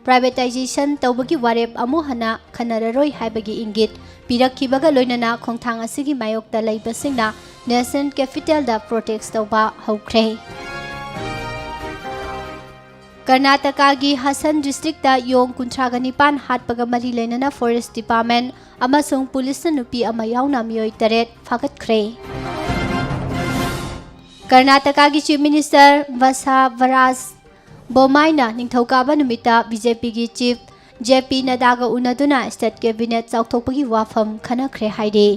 privatisation ꯇꯧꯕꯒꯤ ꯋꯥꯔꯦꯞ ꯑꯃꯨꯛ ꯍꯟꯅ ꯈꯟꯅꯔꯔꯣꯏ ꯍꯥꯏꯕꯒꯤ ꯏꯪꯒꯤꯠ ꯄꯤꯔꯛꯈꯤꯕꯒ ꯂꯣꯏꯅꯅ ꯈꯣꯡꯊꯥꯡ ꯑꯁꯤꯒꯤ ꯃꯥꯌꯣꯛꯇ ꯂꯩꯕꯁꯤꯡꯅ ꯅꯦꯁꯅꯦꯜ ꯀꯦꯄꯤꯇꯦꯜꯗ ꯄ꯭ꯔꯣꯇꯦꯁ ꯇꯧꯕ ꯍꯧꯈ꯭ꯔꯦ꯫ ꯀꯔꯅꯥꯇꯀꯥꯒꯤ ꯍꯁꯟ ꯗꯤꯁꯇ꯭ꯔꯤꯛꯇ ꯌꯣꯡ 39 ꯍꯥꯠꯄꯒ ꯃꯔꯤ ꯂꯩꯅꯅ ꯐꯣꯔꯦꯁꯠ ꯗꯤꯄꯥꯔꯠꯃꯦꯟꯠ ꯑꯃꯁꯨꯡ ꯄꯨꯂꯤꯁꯅ ꯅꯨꯄꯤ ꯑꯃ ꯌꯥꯎꯅ ꯃꯤꯑꯣꯏ 8 ꯐꯥꯒꯠꯈ꯭ꯔꯦ꯫ ꯀꯔꯅꯥꯇꯀꯥꯒꯤ ꯆꯤꯞ ꯃꯤꯅꯤꯁꯇꯔ ꯕꯁꯥꯚꯔꯥꯖ ꯕꯣꯝꯃꯥꯏꯅ ꯅꯤꯡꯊꯧꯀꯥꯕ ꯅꯨꯃꯤꯠꯇ BJPꯒꯤ ꯆꯤꯐ JP ꯅꯗ꯭ꯗꯥꯒ ꯎꯅꯗꯨꯅ ꯁ꯭ꯇꯦꯠ ꯀꯦꯕꯤꯅꯦꯠ ꯆꯥꯎꯊꯣꯛꯄꯒꯤ ꯋꯥꯐꯝ ꯈꯟꯅꯈ꯭ꯔꯦ ꯍꯥꯏꯔꯤ꯫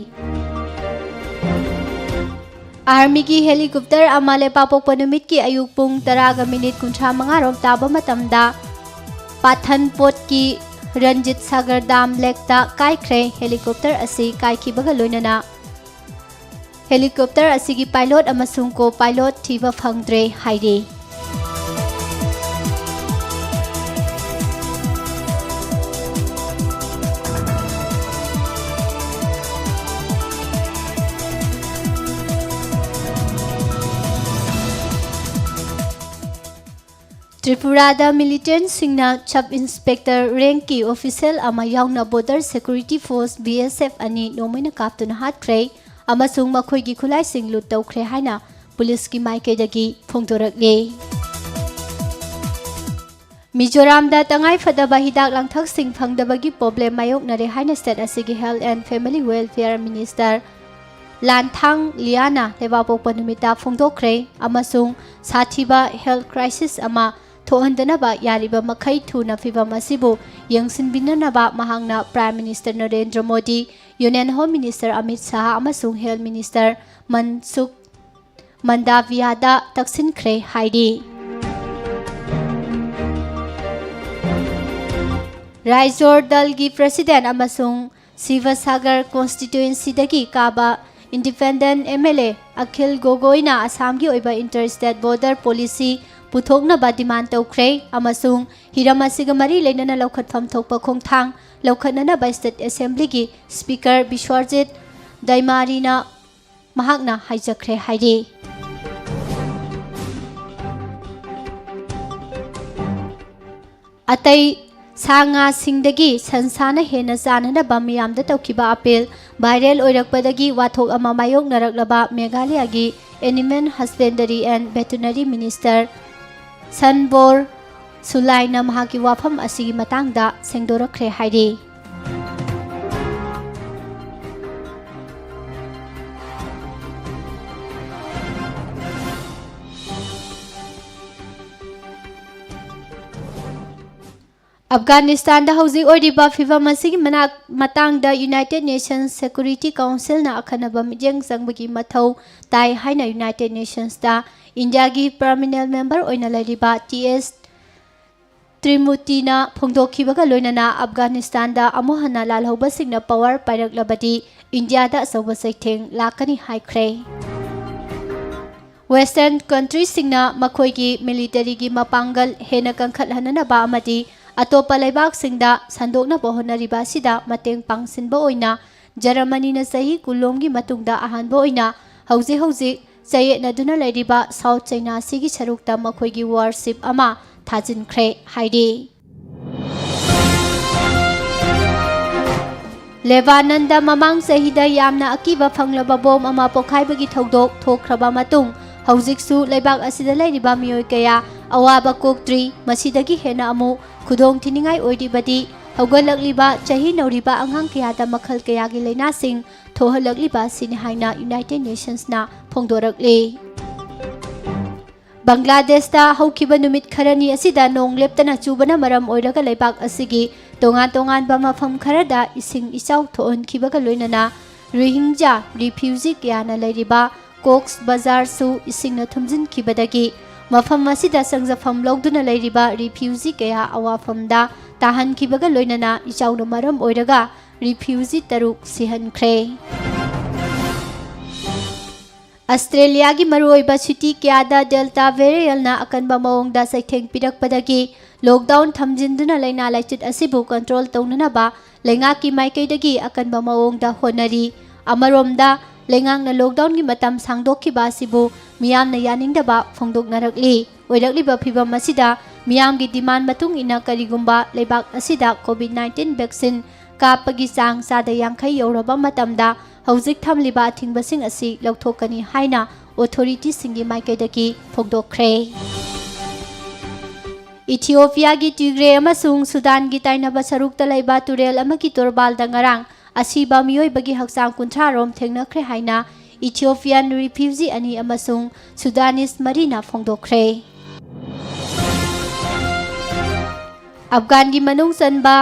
ꯑꯥꯔꯃꯤꯒꯤ ꯍꯦꯂꯤꯀꯣꯞꯇꯔ ꯑꯃ ꯂꯩꯄꯥꯛꯄꯣꯛꯄ ꯅꯨꯃꯤꯠꯀꯤ ꯑꯌꯨꯛ ꯄꯨꯡ 10:35 ꯔꯣꯝ ꯇꯥꯕ ꯃꯇꯝꯗ ꯄꯥꯊꯟꯄꯣꯠꯀꯤ ꯔꯟꯖꯤꯠ ꯁꯥꯒꯔ ꯗꯥꯝ ꯂꯦꯛꯇ ꯀꯥꯏꯈ꯭ꯔꯦ꯫ ꯍꯦꯂꯤꯀꯣꯞꯇꯔ ꯑꯁꯤ ꯀꯥꯏꯈꯤꯕꯒ ꯂꯣꯏꯅꯅ ꯍꯦꯂꯤꯀꯣꯞꯇꯔ ꯑꯁꯤꯒꯤ ꯄꯥꯏꯂꯣꯠ ꯑꯃꯁꯨꯡ ꯀꯣ-ꯄꯥꯏꯂꯣꯠ ꯊꯤꯕ ꯐꯪꯗ꯭ꯔꯦ ꯍꯥꯏꯔꯤ꯫ ꯇ꯭ꯔꯤꯄꯨꯔꯥꯗ ꯃꯤꯂꯤꯇꯦꯟꯠꯁꯤꯡꯅ ꯁꯕ ꯏꯟꯁꯄꯦꯛꯇꯔ ꯔꯦꯡꯀꯤ ꯑꯣꯐꯤꯁꯤꯌꯦꯜ ꯑꯃ ꯌꯥꯎꯅ ꯕꯣꯔꯗꯔ ꯁꯦꯀ꯭ꯌꯨꯔꯤꯇꯤ ꯐꯣꯔꯁ BSF 2 ꯅꯣꯡꯃꯩꯅ ꯀꯥꯞꯇꯨꯅ ꯍꯥꯠꯈ꯭ꯔꯦ ꯑꯃꯁꯨꯡ ꯃꯈꯣꯏꯒꯤ ꯈꯨꯠꯂꯥꯏꯁꯤꯡ ꯂꯨꯠ ꯇꯧꯈ꯭ꯔꯦ ꯍꯥꯏꯅ ꯄꯨꯂꯤꯁꯀꯤ ꯃꯥꯏꯀꯩꯗꯒꯤ ꯐꯣꯡꯗꯣꯔꯛꯂꯤ꯫ ꯃꯤꯖꯣꯔꯥꯝꯗ ꯇꯉꯥꯏꯐꯗꯕ ꯍꯤꯗꯥꯛ ꯂꯥꯡꯊꯛꯁꯤꯡ ꯐꯪꯗꯕꯒꯤ ꯄ꯭ꯔꯣꯕ꯭ꯂꯦꯝ ꯃꯥꯌꯣꯛꯅꯔꯦ ꯍꯥꯏꯅ ꯁ꯭ꯇꯦꯠ ꯑꯁꯤꯒꯤ health and family welfare minister ꯂꯥꯟꯊꯥꯡ ꯂꯤꯌꯥꯅ ꯂꯩꯕꯥꯛꯄꯣꯛꯄ ꯅꯨꯃꯤꯠꯇ ꯐꯣꯡꯗꯣꯛꯈ꯭ꯔꯦ ꯑꯃꯁꯨꯡ ꯁꯥꯊꯤꯕ ꯍꯦꯜꯊ ꯀ꯭ꯔꯥꯏꯁꯤꯁ ꯑꯃ ꯊꯣꯛꯍꯟꯗꯅꯕ ꯌꯥꯔꯤꯕ ꯃꯈꯩ ꯊꯨꯅ ꯐꯤꯚꯝ ꯑꯁꯤꯕꯨ ꯌꯦꯡꯁꯤꯟꯕꯤꯅꯅꯕ ꯃꯍꯥꯛꯅ prime minister Narendra Modi, union home minister Amit Shah ꯑꯃꯁꯨꯡ ꯍꯦꯜꯊ ꯃꯤꯅꯤꯁꯇꯔ ꯃꯟꯁꯨꯈ ꯃꯟꯗꯥꯚꯤꯌꯥꯗ ꯇꯛꯁꯤꯟꯈ꯭ꯔꯦ ꯍꯥꯏꯔꯤ꯫ ꯔꯥꯏꯖꯣꯔ ꯗꯜꯒꯤ ꯄ꯭ꯔꯁꯤꯗꯦꯟꯠ ꯑꯃꯁꯨꯡ ꯁꯤꯚꯁꯥꯒꯔ ꯀꯣꯟꯁꯇꯤꯇ꯭ꯌꯨꯑꯦꯟꯁꯤꯗꯒꯤ ꯀꯥꯕ ꯏꯟꯗꯤꯄꯦꯟꯗꯦꯟꯠ MLA ꯑꯈꯤꯜ ꯒꯣꯒꯣꯏꯅ ꯑꯁꯥꯝꯒꯤ ꯑꯣꯏꯕ ꯏꯟꯇꯔ-ꯁ꯭ꯇꯦꯠ ꯕꯣꯔꯗꯔ ꯄꯣꯂꯤꯁꯤ ꯄꯨꯊꯣꯛꯅꯕ ꯗꯤꯃꯥꯟ ꯇꯧꯈ꯭ꯔꯦ ꯑꯃꯁꯨꯡ ꯍꯤꯔꯝ ꯑꯁꯤꯒ ꯃꯔꯤ ꯂꯩꯅꯅ ꯂꯧꯈꯠꯐꯝ ꯊꯣꯛꯄ ꯈꯣꯡꯊꯥꯡ ꯂꯧꯈꯠꯅꯅꯕ ꯁ꯭ꯇꯦꯠ ꯑꯦꯁꯦꯝꯕ꯭ꯂꯤꯒꯤ ꯁ꯭ꯄꯤꯀꯔ ꯕꯤꯁ꯭ꯋꯔꯖꯤꯠ ꯗꯩꯃꯥꯔꯤꯅ ꯃꯍꯥꯛꯅ ꯍꯥꯏꯖꯈ꯭ꯔꯦ ꯍꯥꯏꯔꯤ꯫ ꯑꯇꯩ ꯁꯥ-ꯉꯥꯁꯤꯡꯗꯒꯤ ꯁꯟꯁꯥꯅ ꯍꯦꯟꯅ ꯆꯥꯅꯅꯕ ꯃꯤꯌꯥꯝꯗ ꯇꯧꯈꯤꯕ ꯑꯄꯤꯜ ꯚꯥꯏꯔꯦꯜ ꯑꯣꯏꯔꯛꯄꯗꯒꯤ ꯋꯥꯊꯣꯛ ꯑꯃ ꯃꯥꯌꯣꯛꯅꯔꯛꯂꯕ ꯃꯦꯘꯥꯂꯌꯥꯒꯤ ꯑꯦꯅꯤꯃꯦꯜ ꯍꯁꯕꯦꯟꯗꯔꯤ ꯑꯦꯟꯗ ꯚꯦꯇꯦꯅꯔꯤ ꯃꯤꯅꯤꯁꯇꯔ ꯁꯟꯕꯣꯔ ꯁꯨꯂꯥꯏꯅ ꯃꯍꯥꯛꯀꯤ ꯋꯥꯐꯝ ꯑꯁꯤꯒꯤ ꯃꯇꯥꯡꯗ ꯁꯦꯡꯗꯣꯔꯛꯈ꯭ꯔꯦ ꯍꯥꯏꯔꯤ꯫ ꯑꯐꯒꯥꯅꯤꯁꯇꯥꯟꯗ ꯍꯧꯖꯤꯛ ꯑꯣꯏꯔꯤꯕ ꯐꯤꯚꯝ ꯑꯁꯤꯒꯤ ꯃꯇꯥꯡꯗ ꯌꯨꯅꯥꯏꯇꯦꯗ ꯅꯦꯁꯟꯁ ꯁꯦꯀ꯭ꯌꯨꯔꯤꯇꯤ ꯀꯥꯎꯟꯁꯤꯜꯅ ꯑꯈꯟꯅꯕ ꯃꯤꯠꯌꯦꯡ ꯆꯪꯕꯒꯤ ꯃꯊꯧ ꯇꯥꯏ ꯍꯥꯏꯅ ꯌꯨꯅꯥꯏꯇꯦꯗ ꯅꯦꯁꯟꯁꯇ ꯏꯟꯗꯤꯌꯥꯒꯤ ꯄꯔꯃꯦꯅꯦꯟꯠ ꯃꯦꯝꯕꯔ ꯑꯣꯏꯅ ꯂꯩꯔꯤꯕ TS ꯇ꯭ꯔꯤꯃꯨꯇꯤꯅ ꯐꯣꯡꯗꯣꯛꯈꯤꯕꯒ ꯂꯣꯏꯅꯅ ꯑꯐꯒꯥꯅꯤꯁꯇꯥꯟꯗ ꯑꯃꯨꯛ ꯍꯟꯅ ꯂꯥꯜꯍꯧꯕꯁꯤꯡꯅ ꯄꯋꯥꯔ ꯄꯥꯏꯔꯛꯂꯕꯗꯤ ꯏꯟꯗꯤꯌꯥꯗ ꯑꯆꯧꯕ ꯆꯩꯊꯦꯡ ꯂꯥꯛꯀꯅꯤ ꯍꯥꯏꯈ꯭ꯔꯦ꯫ ꯋꯦꯁꯇꯔꯟ ꯀꯟꯇ꯭ꯔꯤꯁꯤꯡꯅ ꯃꯈꯣꯏꯒꯤ ꯃꯤꯂꯤꯇꯔꯤꯒꯤ ꯃꯄꯥꯡꯒꯜ ꯍꯦꯟꯅ ꯀꯟꯈꯠꯍꯟꯅꯕ ꯑꯃꯗꯤ ꯑꯇꯣꯞꯄ ꯂꯩꯕꯥꯛꯁꯤꯡꯗ ꯁꯟꯗꯣꯛꯅꯕ ꯍꯣꯠꯅꯔꯤꯕ ꯑꯁꯤꯗ ꯃꯇꯦꯡ ꯄꯥꯡꯁꯤꯟꯕ ꯑꯣꯏꯅ ꯖꯔꯃꯅꯤꯅ ꯆꯍꯤ 10 ꯃꯇꯨꯡꯗ ꯑꯍꯥꯟꯕ ꯑꯣꯏꯅ ꯍꯧꯖꯤꯛ ꯆꯌꯦꯠꯅꯗꯨꯅ ꯂꯩꯔꯤꯕ ꯁꯥꯎꯊ ꯆꯥꯏꯅꯥ ꯁꯤꯒꯤ ꯁꯔꯨꯛꯇ ꯃꯈꯣꯏꯒꯤ ꯋꯥꯔꯁꯤꯞ ꯑꯃ ꯊꯥꯖꯤꯟꯈ꯭ꯔꯦ ꯍꯥꯏꯔꯤ꯫ ꯂꯦꯕꯥꯅꯟꯗ ꯃꯃꯥꯡ ꯆꯍꯤꯗ ꯌꯥꯝꯅ ꯑꯀꯤꯕ ꯐꯪꯂꯕ ꯕꯣꯝ ꯑꯃ ꯄꯣꯈꯥꯏꯕꯒꯤ ꯊꯧꯗꯣꯛ ꯊꯣꯛꯈ꯭ꯔꯕ ꯃꯇꯨꯡ ꯍꯧꯖꯤꯛꯁꯨ ꯂꯩꯕꯥꯛ ꯑꯁꯤꯗ ꯂꯩꯔꯤꯕ ꯃꯤꯑꯣꯏ ꯀꯌꯥ ꯑꯋꯥꯕ ꯀꯣꯛꯇ꯭ꯔꯤ꯫ ꯃꯁꯤꯗꯒꯤ ꯍꯦꯟꯅ ꯑꯃꯨꯛ ꯈꯨꯗꯣꯡꯊꯤꯅꯤꯡꯉꯥꯏ ꯑꯣꯏꯔꯤꯕꯗꯤ ꯍꯧꯒꯠꯂꯛꯂꯤꯕ ꯆꯍꯤ ꯅꯧꯔꯤꯕ ꯑꯉꯥꯡ ꯀꯌꯥꯗ ꯃꯈꯜ ꯀꯌꯥꯒꯤ ꯂꯩꯅꯥꯁꯤꯡ ꯊꯣꯛꯍꯜꯂꯛꯂꯤꯕ ꯑꯁꯤꯅꯤ ꯍꯥꯏꯅ ꯌꯨꯅꯥꯏꯇꯦꯗ ꯅꯦꯁꯟꯁꯅ ꯐꯣꯡꯗꯣꯔꯛꯂꯤ꯫ ꯕꯪꯒ꯭ꯂꯥꯗꯦꯁꯇ ꯍꯧꯈꯤꯕ ꯅꯨꯃꯤꯠ ꯈꯔꯅꯤ ꯑꯁꯤꯗ ꯅꯣꯡ ꯂꯦꯞꯇꯅ ꯆꯨꯕꯅ ꯃꯔꯝ ꯑꯣꯏꯔꯒ ꯂꯩꯕꯥꯛ ꯑꯁꯤꯒꯤ ꯇꯣꯉꯥꯟ-ꯇꯣꯉꯥꯟꯕ ꯃꯐꯝ ꯈꯔꯗ ꯏꯁꯤꯡ ꯏꯆꯥꯎ ꯊꯣꯛꯍꯟꯈꯤꯕꯒ ꯂꯣꯏꯅꯅ ꯔꯣꯍꯤꯡꯖ꯭ꯌꯥ ꯔꯤꯐ꯭ꯌꯨꯖꯤ ꯀꯌꯥꯅ ꯂꯩꯔꯤꯕ ꯀꯣꯛꯁ ꯕꯖꯥꯔꯁꯨ ꯏꯁꯤꯡꯅ ꯊꯨꯝꯖꯤꯟꯈꯤꯕꯗꯒꯤ ꯃꯐꯝ ꯑꯁꯤꯗ ꯆꯪꯖꯐꯝ ꯂꯧꯗꯨꯅ ꯂꯩꯔꯤꯕ ꯔꯤꯐ꯭ꯌꯨꯖꯤ ꯀꯌꯥ ꯑꯋꯥꯐꯝꯗ ꯇꯥꯍꯟꯈꯤꯕꯒ ꯂꯣꯏꯅꯅ ꯏꯆꯥꯎꯅ ꯃꯔꯝ ꯑꯣꯏꯔꯒ ꯔꯤꯐ꯭ꯌꯨꯖꯤ 6 ꯁꯤꯍꯟꯈ꯭ꯔꯦ꯫ ऑस्ट्रेलिया की मरुओइबा सिटी क्यादा डेल्टा वेरिएंटना अकनबा मओंगदा सैथेंग पिरकपदगी लॉकडाउन थमजिंदुना लैना लाइचित असिबु कंट्रोल तौननबा लेंगा की माइकैदगी अकनबा मओंगदा होनरी अमरोमदा लेंगांगना लॉकडाउन की मतम सांगदोखिबा असिबु मियामना यानिंगदबा फोंदोकनरकली ओइरकलिबा फिबम असिदा मियाम की डिमांड मतुंग इना करिगुंबा लेबाक असिदा कोविड-19 वैक्सीन कापगी चांग सादा यांखै यौरबा मतमदा हौजिक थमलिबा अथिंगबसिंग असि लौथोकनी हाइना ऑथोरिटी सिंगी माइकैदगी फोंदोखरे इथियोपिया की टिग्रे अमसुंग सुदान की ताइनबा सरुकता लैबा तुरेल अमकी तोरबालदा ngarang असिबा मियोइबगी हक्सांग कुंथारोम थेंगनखरे हाइना इथियोपियन रिफ्यूजी अनि अमसुंग सुदानिस मरीना फोंदोखरे अफगान की मनुंग सनबा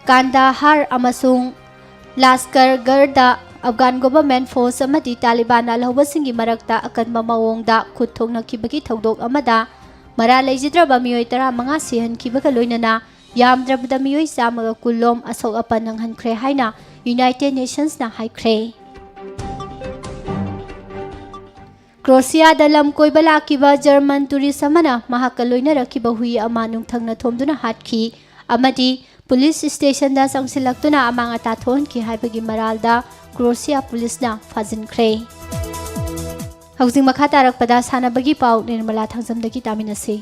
कांदाहार अमसुंग लास्कर गर्दा अफगान गवर्नमेंट फोर्स अमदी तालिबान अलहबसिंगी मरक्ता अकनबा मओंगदा खुद थोंगनखिबगी थौदोक अमदा मरा लेजिद्रबा मियोइ 15 सिहनखिबगा लोइनना यामद्रबदा मियोइ 110 असोक अपन नंगहनख्रे हाइना यूनाइटेड नेशंस ना हाइख्रे क्रोएशिया दलम कोइबा लाकिबा जर्मन टूरिस्ट अमना महाका लोइनरखिबा हुई अमा नुंगथंगना थोमदुना हाटखी अमदी पुलिस स्टेशन दा संगसिलक्तुना अमांग अता थोनखि हाइबगी मरालदा क्रोएशिया पुलिसना फाजिनख्रे हौजिंग मखा तारकपदा सानबगी पाउ निर्मला थांजमदगी तामिनसी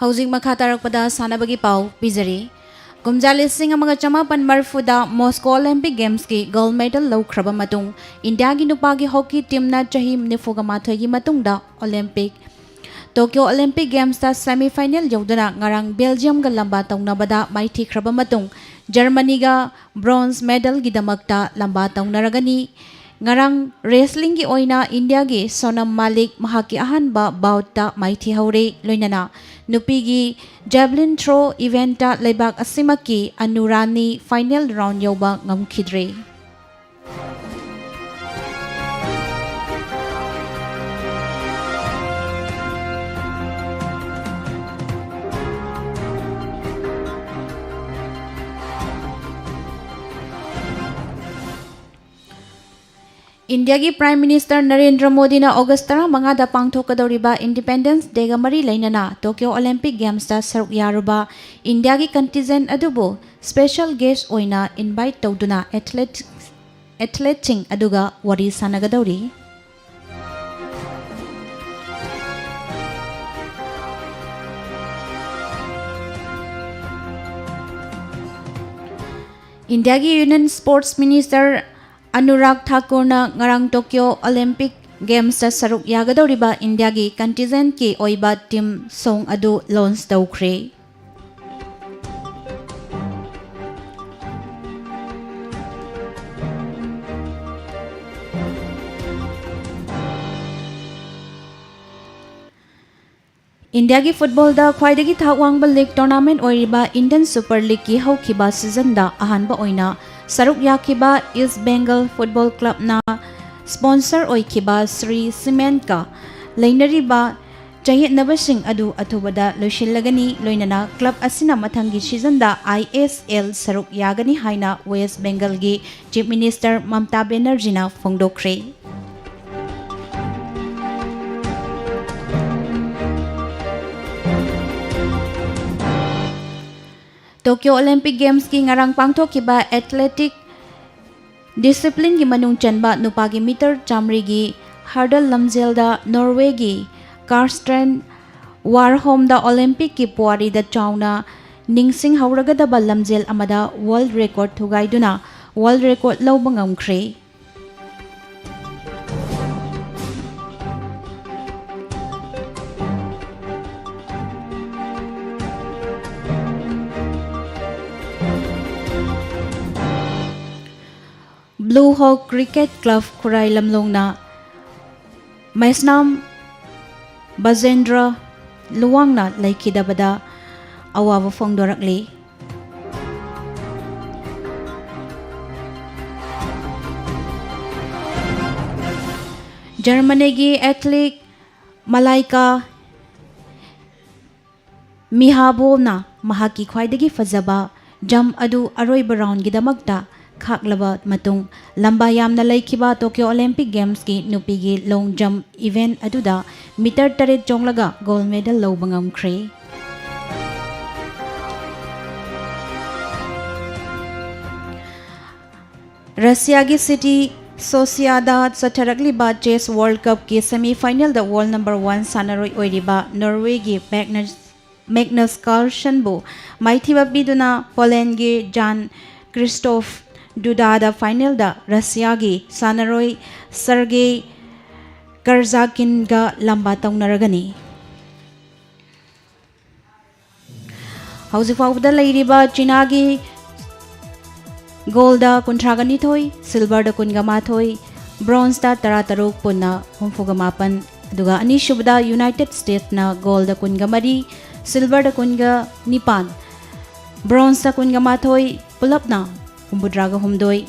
हौजिंग मखा तारकपदा सानबगी पाउ पिजरी कुमजाली सिंह अमगा चमापन मरफुदा मॉस्को ओलंपिक गेम्स की गोल्ड मेडल लौख्रबा मतुंग इंडिया की नुपागी हॉकी टीमना चही 94 की मतुंगदा ओलंपिक टोक्यो ओलंपिक गेम्स ता सेमीफाइनल यौदना ngarang बेल्जियम गा लंबा तौनबदा माइथिख्रबा मतुंग जर्मनी गा ब्रोंज मेडल की दमकता लंबा तौनरगनी ngarang wrestling की ओइना इंडिया की सोनम मालिक महाकी अहनबा बाउटा माइथि हौरे लोइनना नुपी की जेवलिन थ्रो इवेंटा लेबाक असिमकी अनुरानी फाइनल राउंड यौबा ngamkhidre इंडिया की प्राइम मिनिस्टर नरेंद्र मोदी ने अगस्त 15 पांगथोकदौरिबा इंडिपेंडेंस डे गा मरी लैनना टोक्यो ओलंपिक गेम्स ता सरुक यारुबा इंडिया की कंटिजेंट अदुबो स्पेशल गेस्ट ओइना इनवाइट तौदुना एथलेटिंग अदुगा वरी सानगदौरी इंडिया की union sports minister Anurag Thakur ना ngarang टोक्यो ओलंपिक गेम्स ता सरुक यागदौरिबा इंडिया की कंटिजेंट की ओइबा टीम सोंग अदु लॉन्च तौख्रे इंडिया की फुटबॉल दा ख्वाइदगी थाकवांगबा लीग टूर्नामेंट ओइरिबा इंडियन सुपर लीग की हौखिबा सीजन दा अहानबा ओइना सरुक याखिबा ईस्ट बेंगल फुटबॉल क्लब ना स्पॉन्सर ओइखिबा श्री सीमेंट का लेनरिबा चहिनबसिंग अदु अथुबदा लोइशिलगनी लोइनना क्लब असिना मथंगी सीजन दा ISL सरुक यागनी हाइना वेस्ट बेंगल की चीफ मिनिस्टर ममता बनर्जी ना फोंदोख्रे Tokyo Olympic Games ki ngarang pangthokiba athletic discipline gi manung chanba nupagi meter chamri gi hurdle lamjel da Norway gi Karsten Warholm da Olympic ki puari da chauna ningsing hauraga da lamjel amada world record thugaiduna world record lawba ngamkhre. Blue Hawk Cricket Club Khurai Lamlong na Maisnam Bazendra Luwang na laikidabada awawa fongdorakli. Germany gi athlete Malaika Mihabo na mahaki khwaidagi fazaba jump adu aroiba round gi damakta खाकलबा मतुंग लंबा यामना लैखिबा Tokyo Olympic games की नुपीगी long jump event अदुदा metre 8 चोंगलगा gold medal लौबा ngamkhre. रशिया की सिटी सोसियादा सथरकलिबा चेस वर्ल्ड कप की सेमीफाइनल द वर्ल्ड नंबर 1 सानरोय ओइरिबा नॉर्वे की मैग्नस कार्लसन बो माइथिबा बिदुना पोलैंड की Jan Krzysztof Duda final da Russia gi Sanaroi Sergei Karjakin ga lamba taunaragani. Hausi fawda lairiba China gi gold da kuntragani thoi, silver da kungama thoi, bronze da tarataruk punna humfugamapan aduga ani shubda United States na gold da kungamari, silver da kunga nipan, bronze da kungama thoi pulapna Humbudraga humdoi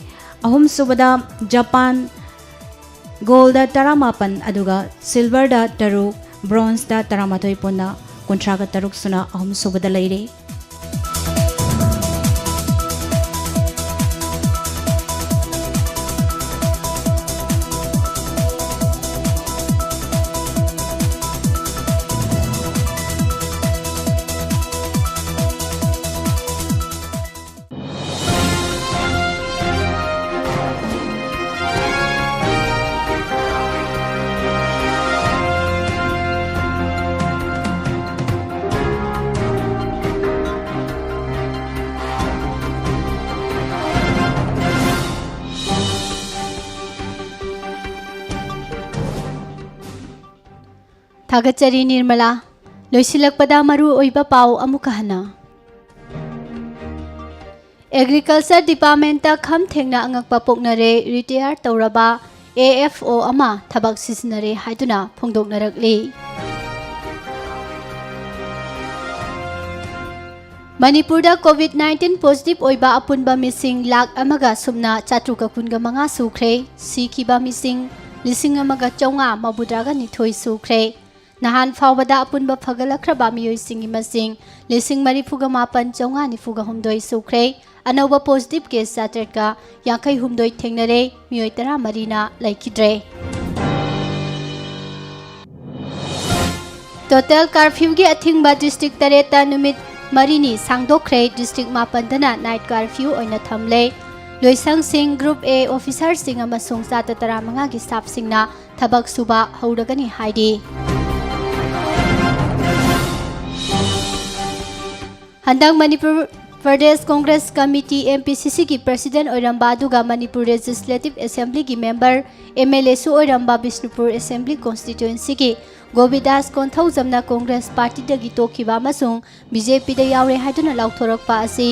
ahum subada Japan gold da taramapan aduga silver da taru bronze da taramatoi punna kontraga taruk suna ahum subada leire. Thagachari Nirmala Loisilakpada Maru Oiba Pau Amukahana Agriculture Department ta kham thengna angakpa poknare retire tauraba AFO ama thabak sisinare haiduna phongdoknarakli. Manipur da COVID-19 positive oiba apunba missing lakh amaga sumna chatruka kunga manga sukre sikhiba missing lising amaga chaunga mabudraga nithoi sukre. Nahan fawbada apunba phagalakraba miyoi singi masing lising marifuga mapan chaunga nifuga humdoi sukre. Anauba positive case saterka yankai humdoi thengnare miyoi tara marina laikidre. Total curfew gi athingba district tareta numit Marini Sangdokre district mapandana night curfew oina thamle. Loisang Singh Group A officer sing amasung satatara manga gi staff singna thabak suba hauragani haidi. Handang Manipur Pradesh Congress Committee MPCC की President Oramba दुगा Manipur Legislative Assembly की Member MLA सु Oramba Bishnupur Assembly Constituency की Govidas Konthau Jamna Congress Party दगी तोखिबा मसुंग BJP दा यावरे हाइदुना लाउथोरकपा असि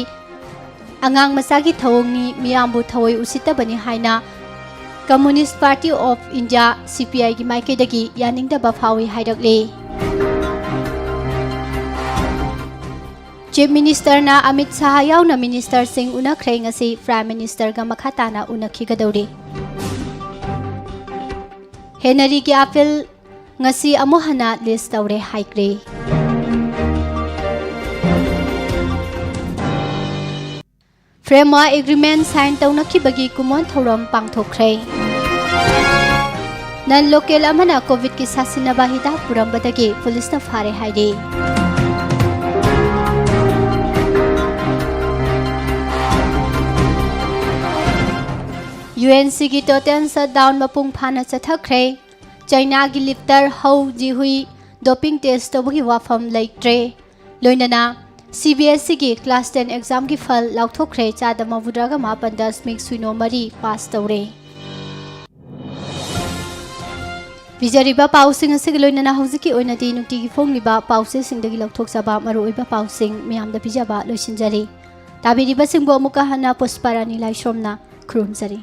अंगांग मसागी थवंगनी मियामबु थवई उसितबनी हाइना Communist Party of India CPI की माइके दगी यानिंगदा बफावी हाइदकले. Chief Minister na Amit Shah yauna Minister Singh unakhrei ngasi Prime Minister ga makhatana unakhigadori. Henry ki appeal ngasi amuhana list taure haikre. Framework agreement sign taunakhibagi kumon thoram pangthokhrei. Nan local amana COVID ki sasinaba hida purambadagi police na phare haide. UNC की total shutdown मपुंग फाना चथखरे China की lifter हौ जिहुई doping test तबगी वाफम लेट्रे लोइनना CBSE की class 10 exam की फल लाउथोखरे चादा मबुद्रागा मापन दशमिक सुनो मरी पास तौरे विजरिबा पाउसिंग असि लोइनना हौजिकी ओइनादी नुक्तिगी फोंलिबा पाउसे सिंगदगी लाउथोकसाबा मरुओइबा पाउसिंग मियामदा पिजाबा लोइसिनजरी ताबिरिबा सिंगबो अमुका हना पुष्पारानी लाइश्रोमना खुरुमजरी।